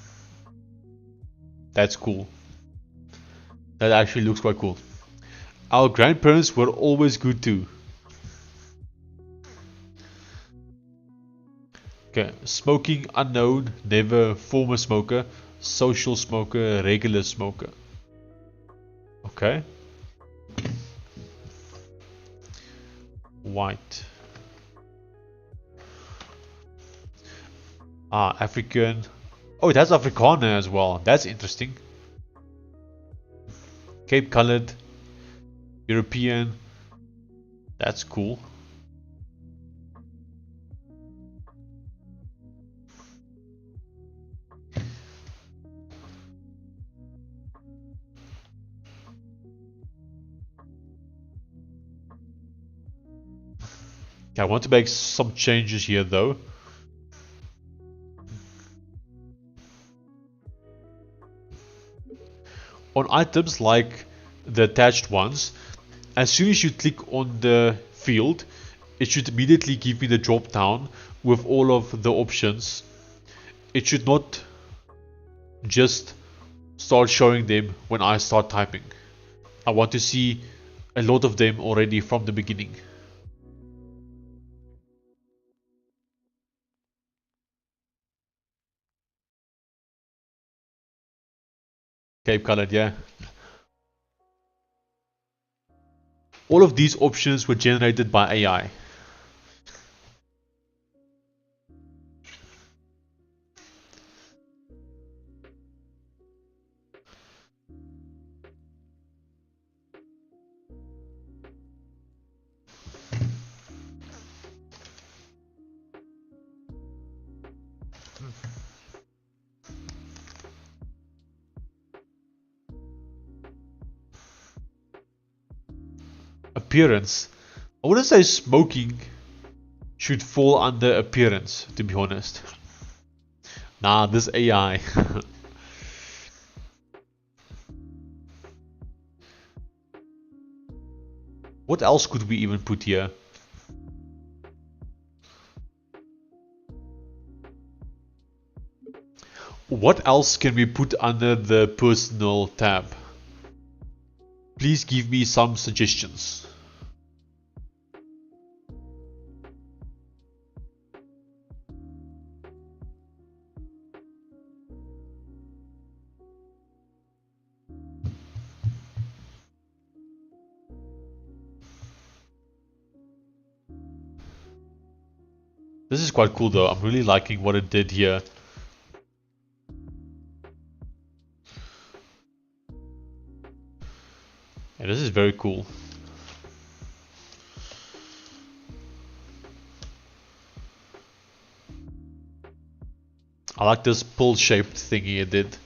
That's cool. That actually looks quite cool. Our grandparents were always good too. Okay, smoking unknown, never, former smoker, social smoker, regular smoker. Okay. White. Ah, African. Oh, it has Afrikaner as well. That's interesting. Cape colored. European. That's cool. Okay, I want to make some changes here though. on items like the attached ones, as soon as you click on the field, it should immediately give me the drop down with all of the options. It should not just start showing them when I start typing. I want to see a lot of them already from the beginning. Cape colored, yeah. All of these options were generated by AI. Appearance. I wouldn't say smoking should fall under appearance, to be honest. Nah, this AI. What else could we even put here? What else can we put under the personal tab? Please give me some suggestions. This is quite cool though. I'm really liking what it did here. Yeah, this is very cool. I like this pull shaped thingy it did.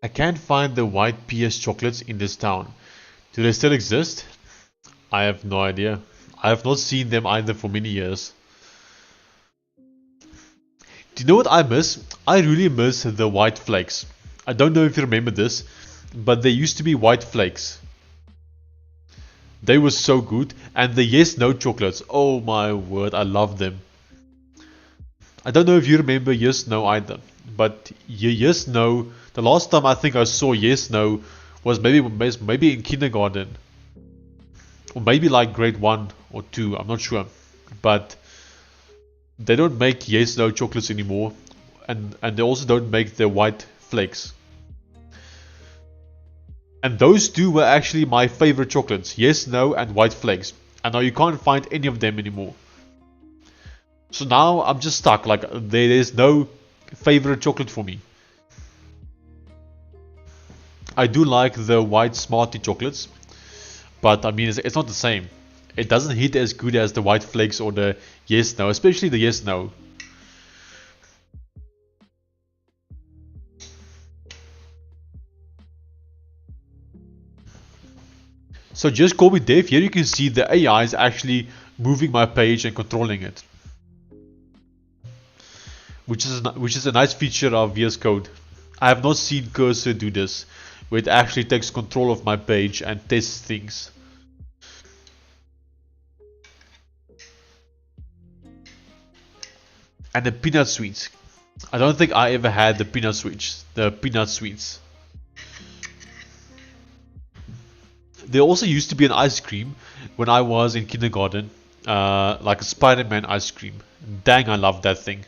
I can't find the white PS chocolates in this town. Do they still exist? I have no idea. I have not seen them either for many years. Do you know what I miss? I really miss the white flakes. I don't know if you remember this, but there used to be white flakes. They were so good. And the yes no chocolates. Oh my word, I love them. I don't know if you remember yes no either. But yes no, the last time I think I saw yes no was maybe in kindergarten. Or maybe like grade 1 or 2, I'm not sure. But they don't make yes no chocolates anymore. And they also don't make the white flakes. And those two were actually my favorite chocolates. Yes, no, and white flakes. And now you can't find any of them anymore. So now I'm just stuck. Like, there is no favorite chocolate for me. I do like the white Smartie chocolates. But I mean, it's not the same. It doesn't hit as good as the white flakes or the yes, no. Especially the yes, no. So just call me Dave. Here you can see the AI is actually moving my page and controlling it, which is a nice feature of VS Code. I have not seen Cursor do this, where it actually takes control of my page and tests things. And the peanut sweets. I don't think I ever had the peanut sweets. There also used to be an ice cream when I was in kindergarten, like a Spider-Man ice cream. Dang, I love that thing.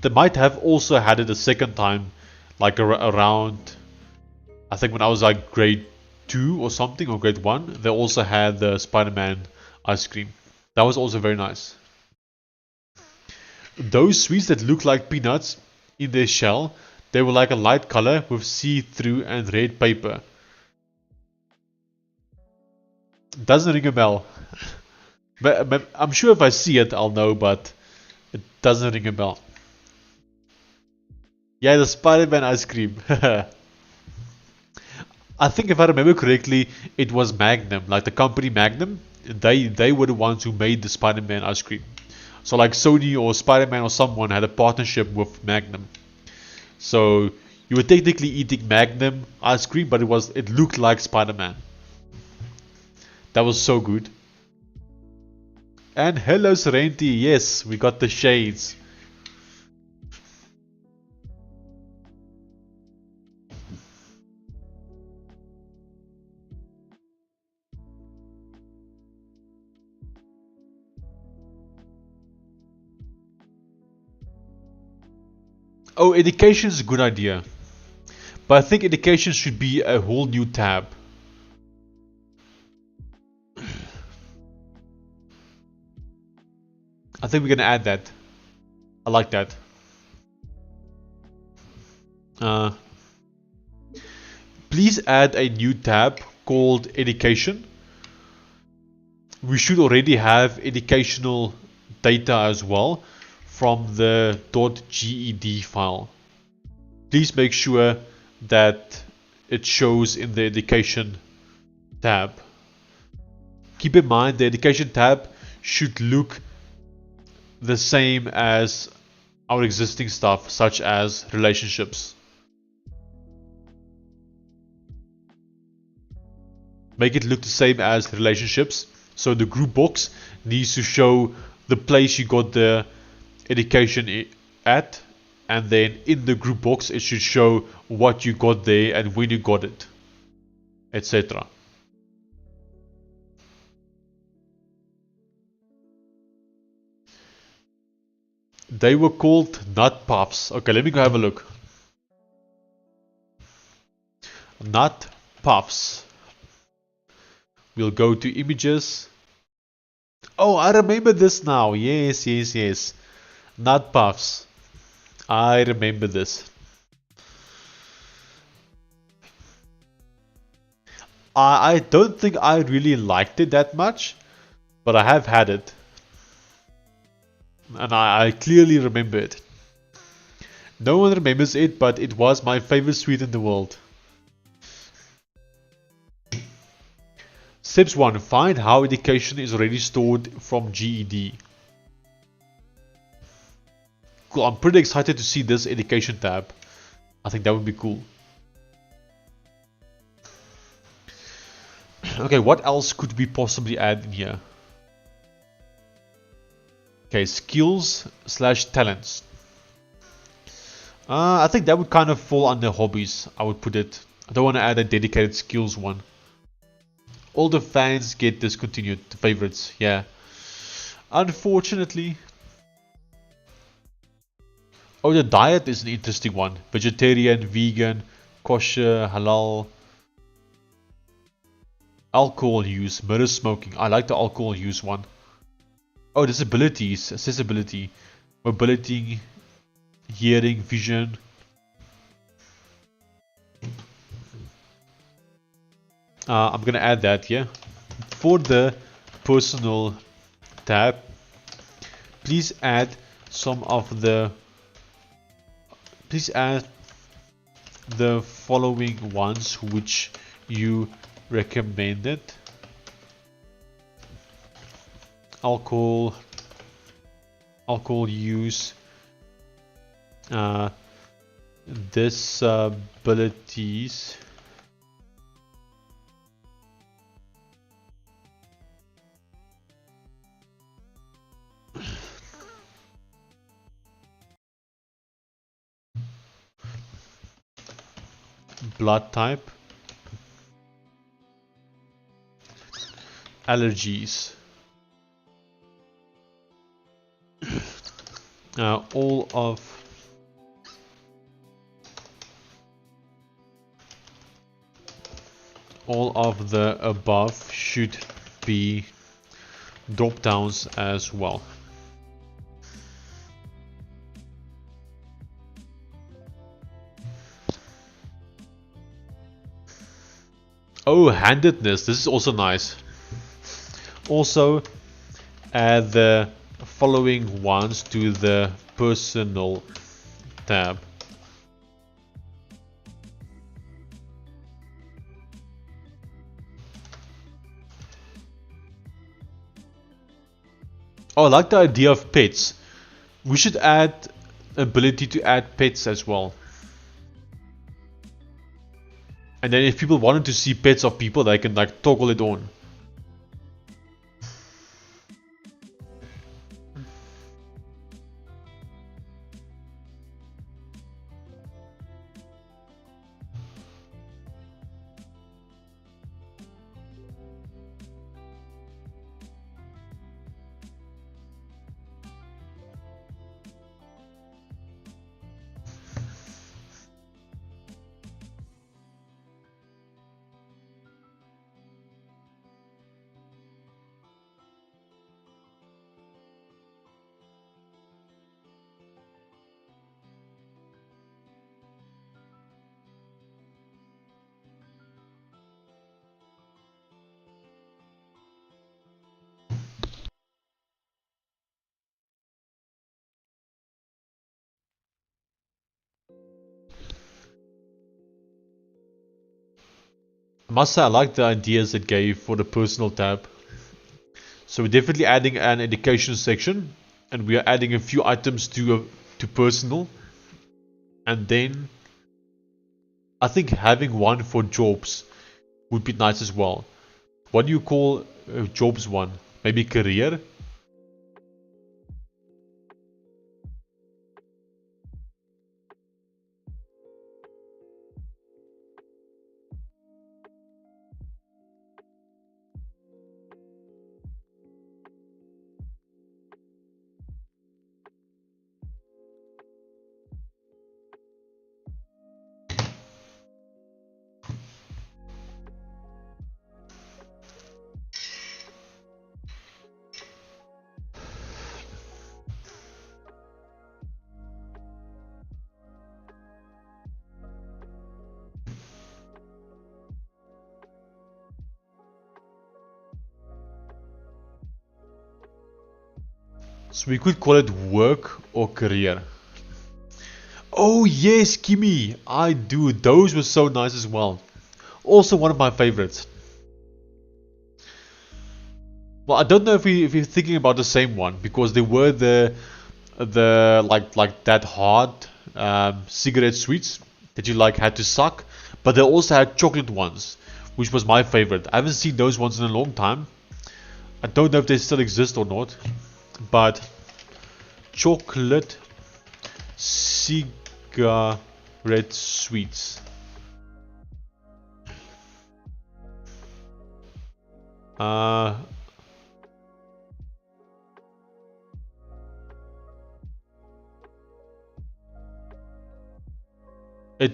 They might have also had it a second time, like around I think when I was like grade 2 or something, or grade 1, they also had the Spider-Man ice cream. That was also very nice. Those sweets that look like peanuts in their shell, they were like a light color with see-through and red paper. Doesn't ring a bell. But I'm sure if I see it, I'll know, but it doesn't ring a bell. Yeah, the Spider-Man ice cream. I think if I remember correctly, it was Magnum, like the company Magnum. They were the ones who made the Spider-Man ice cream. So like Sony or Spider-Man or someone had a partnership with Magnum. So you were technically eating Magnum ice cream, but it looked like Spider-Man. That was so good. And hello Serenity, yes, we got the shades. Oh, education is a good idea. But I think education should be a whole new tab. I think we're gonna add that. I like that. Please add a new tab called education. We should already have educational data as well from the .ged file. Please make sure that it shows in the education tab. Keep in mind the education tab should look the same as our existing stuff, such as relationships. Make it look the same as relationships. So the group box needs to show the place you got the education at, and then in the group box it should show what you got there and when you got it, etc. They were called nut puffs. Okay, let me go have a look. Nut puffs. We'll go to images. Oh, I remember this now. Yes. Nut puffs. I remember this. I don't think I really liked it that much, but I have had it. And I clearly remember it. No one remembers it, but it was my favorite sweet in the world. Steps 1. Find how education is already stored from GED. Cool, I'm pretty excited to see this education tab. I think that would be cool. Okay, what else could we possibly add in here? Okay, skills/talents. I think that would kind of fall under hobbies, I would put it. I don't want to add a dedicated skills one. All the fans get discontinued, the favorites, yeah. Unfortunately. Oh, the diet is an interesting one. Vegetarian, vegan, kosher, halal. Alcohol use, mirror smoking. I like the alcohol use one. Oh, disabilities, accessibility, mobility, hearing, vision. I'm gonna add that here. For the personal tab, please add some of the. Please add the following ones which you recommended. Alcohol use, disabilities, blood type, allergies. All of all of the above should be drop downs as well. Oh, handedness, this is also nice. Also add the following ones to the personal tab. Oh, I like the idea of pets. We should add ability to add pets as well. And then if people wanted to see pets of people, they can like toggle it on. I must say I like the ideas it gave for the personal tab. So we're definitely adding an education section, and we are adding a few items to personal. And then I think having one for jobs would be nice as well. What do you call jobs one? Maybe career? So we could call it work or career. Oh yes, Kimmy! I do. Those were so nice as well. Also one of my favorites. Well, I don't know if you're thinking about the same one, because they were the like that hard cigarette sweets that you like had to suck, but they also had chocolate ones, which was my favorite. I haven't seen those ones in a long time. I don't know if they still exist or not, but chocolate cigarette sweets. It.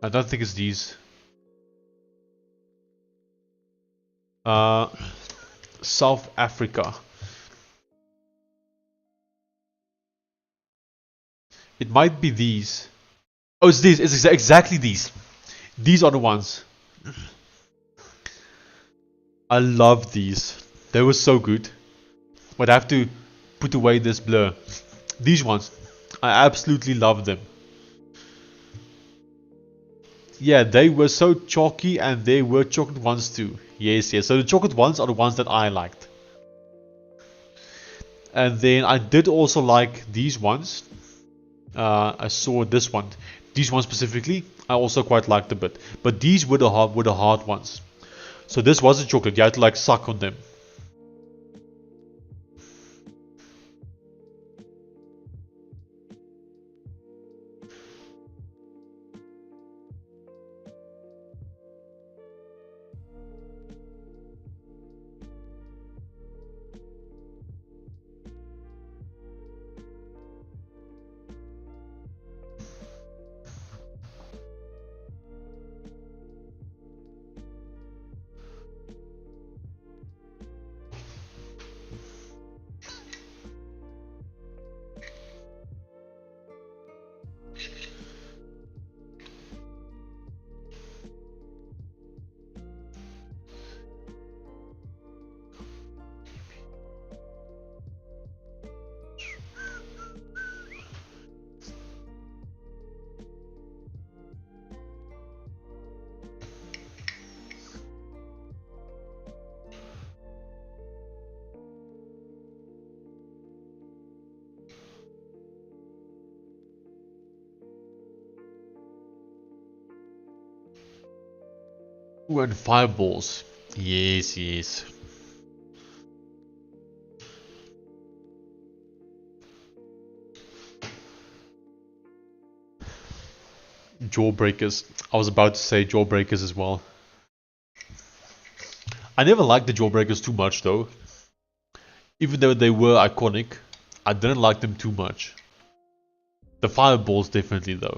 I don't think it's these. South Africa. It might be these. Oh, it's these. It's exactly these. These are the ones. I love these. They were so good. But I have to put away this blur. These ones. I absolutely love them. Yeah, they were so chalky, and they were chocolate ones too. Yes, yes. So the chocolate ones are the ones that I liked. And then I did also like these ones. I saw this one. These ones specifically, I also quite liked a bit. But these were the hard ones. So this wasn't chocolate. You had to like suck on them. Ooh, and fireballs. Yes, yes. Jawbreakers. I was about to say jawbreakers as well. I never liked the jawbreakers too much though. Even though they were iconic, I didn't like them too much. The fireballs definitely though.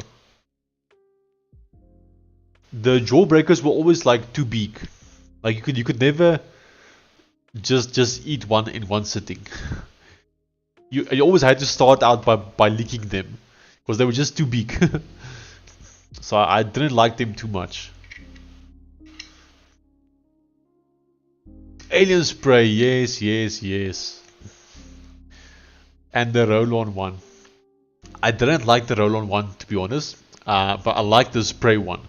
The jawbreakers were always like too big. Like you could never just eat one in one sitting. You always had to start out by licking them because they were just too big. So I didn't like them too much. Alien spray, yes, yes, yes. And the roll-on one. I didn't like the roll-on one to be honest, but I like the spray one.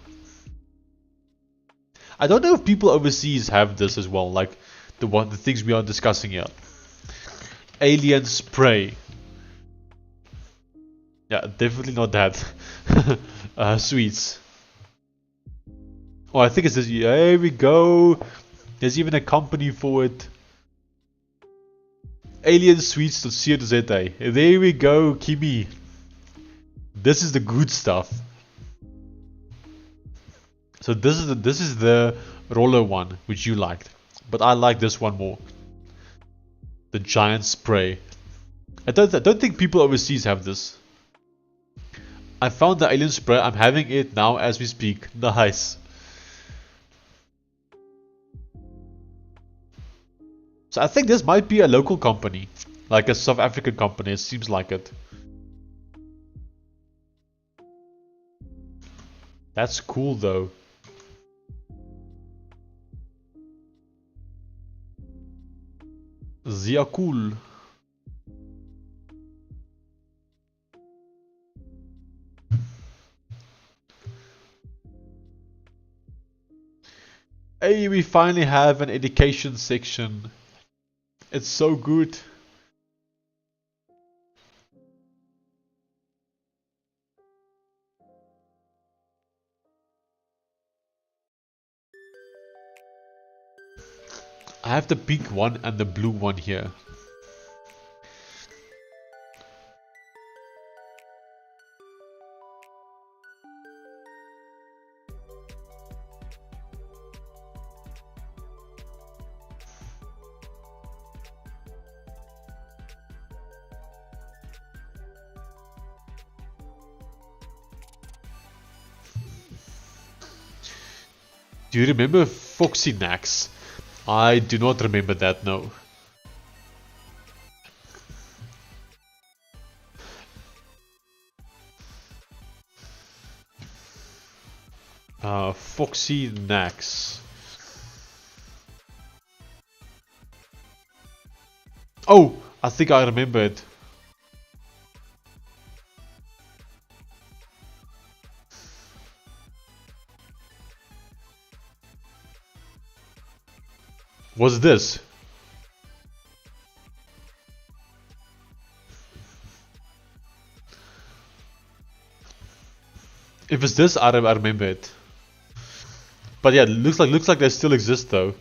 I don't know if people overseas have this as well, like the things we are discussing here. Alien spray. Yeah, definitely not that. Sweets. Oh, I think it's this. Here we go. There's even a company for it. Aliensweets.co.za. There we go, Kimi. This is the good stuff. So this is the roller one which you liked, but I like this one more. The giant spray. I don't think people overseas have this. I found the alien spray. I'm having it now as we speak. Nice. So I think this might be a local company, like a South African company. It seems like it. That's cool though. Sehr cool. Hey, we finally have an education section. It's so good. I have the pink one and the blue one here. Do you remember Foxy Nax? I do not remember that, no. Foxy Nax. Oh, I think I remember it. What's this? If it's this, I remember it. But yeah, looks like they still exist though.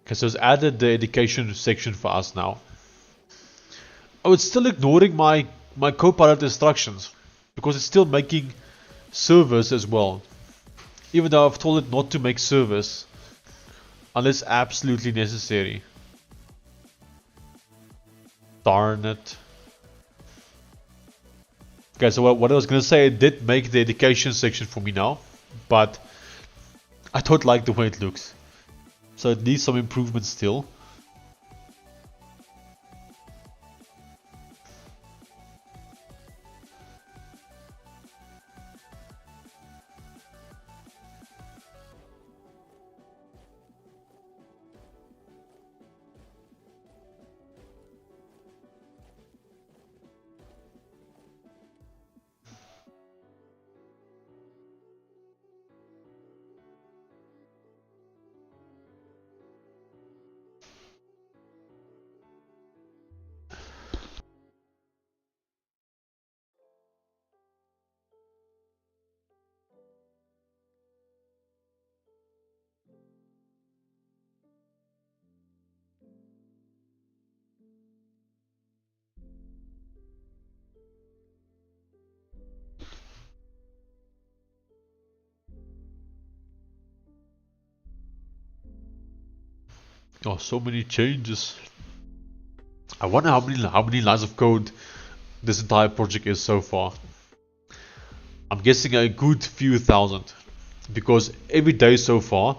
Okay, so it's added the education section for us now. Oh, it's still ignoring my Copilot instructions because it's still making servers as well. Even though I've told it not to make servers unless absolutely necessary. Darn it. Okay, so what I was going to say, it did make the education section for me now, but I don't like the way it looks. So it needs some improvement still. Oh, so many changes. I wonder how many lines of code this entire project is so far. I'm guessing a good few thousand, because every day so far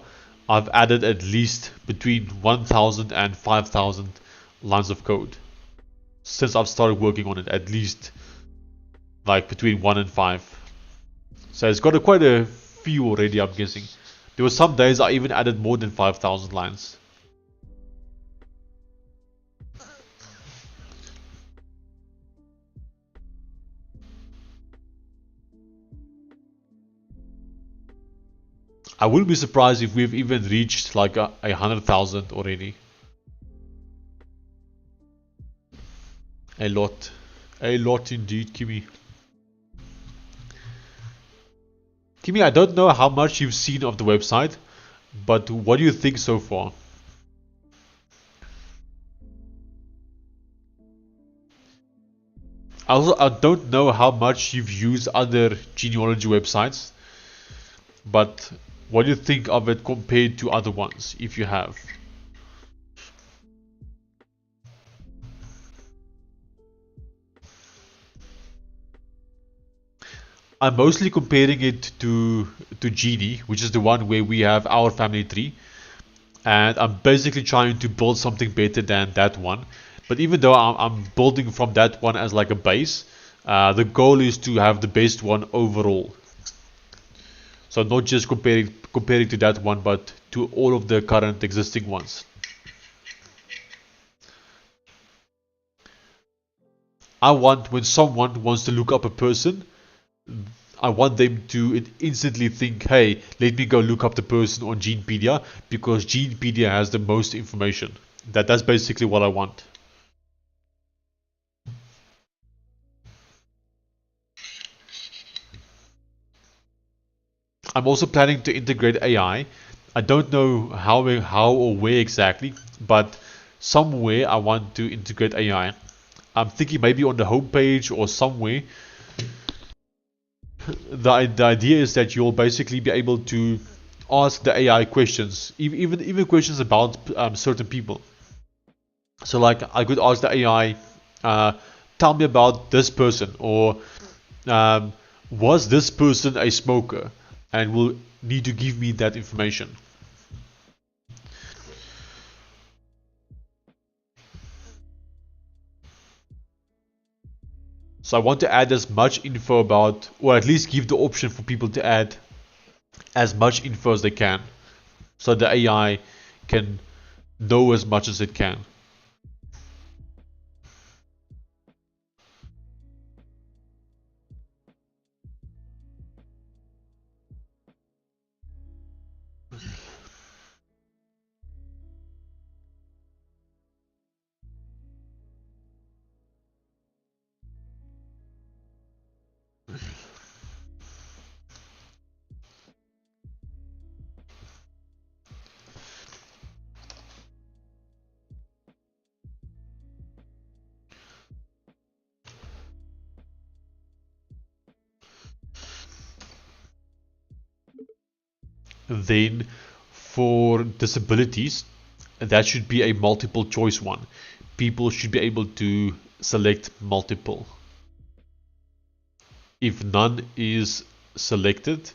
I've added at least between 1,000 and 5,000 lines of code since I've started working on it, at least like between 1 and 5. So it's got quite a few already, I'm guessing. There were some days I even added more than 5,000 lines. I wouldn't be surprised if we've even reached like 100,000 already. A lot indeed, Kimmy. Kimmy, I don't know how much you've seen of the website, but what do you think so far? Also, I don't know how much you've used other genealogy websites, but what do you think of it compared to other ones, if you have? I'm mostly comparing it to Genie, which is the one where we have our family tree, and I'm basically trying to build something better than that one. But even though I'm building from that one as like a base, the goal is to have the best one overall. So not just comparing to that one, but to all of the current existing ones. I want, when someone wants to look up a person, I want them to instantly think, hey, let me go look up the person on Genepedia, because Genepedia has the most information. That's basically what I want. I'm also planning to integrate AI. I don't know how or where exactly, but somewhere I want to integrate AI. I'm thinking maybe on the homepage or somewhere. The idea is that you'll basically be able to ask the AI questions, even questions about certain people. So like I could ask the AI, tell me about this person, or um, was this person a smoker, and will need to give me that information. So I want to add as much info about, or at least give the option for people to add as much info as they can, so the AI can know as much as it can. then for disabilities, that should be a multiple choice one. People should be able to select multiple. If none is selected,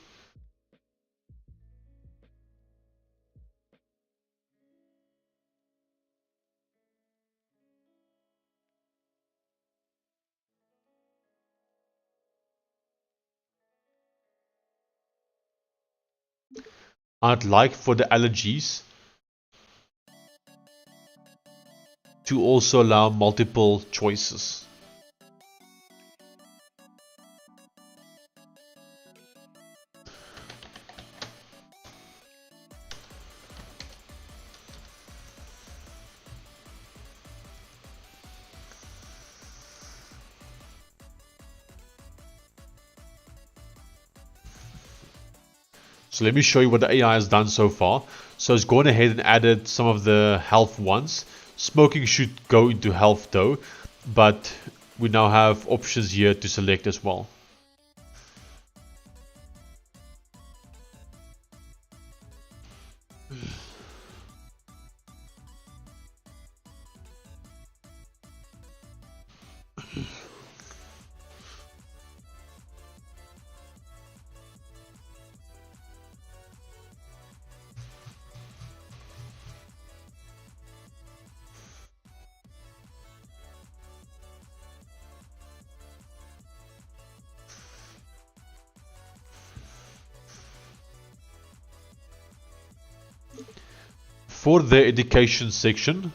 I'd like for the allergies to also allow multiple choices. So let me show you what the AI has done so far. So it's gone ahead and added some of the health ones. Smoking should go into health though, but we now have options here to select as well. For the education section,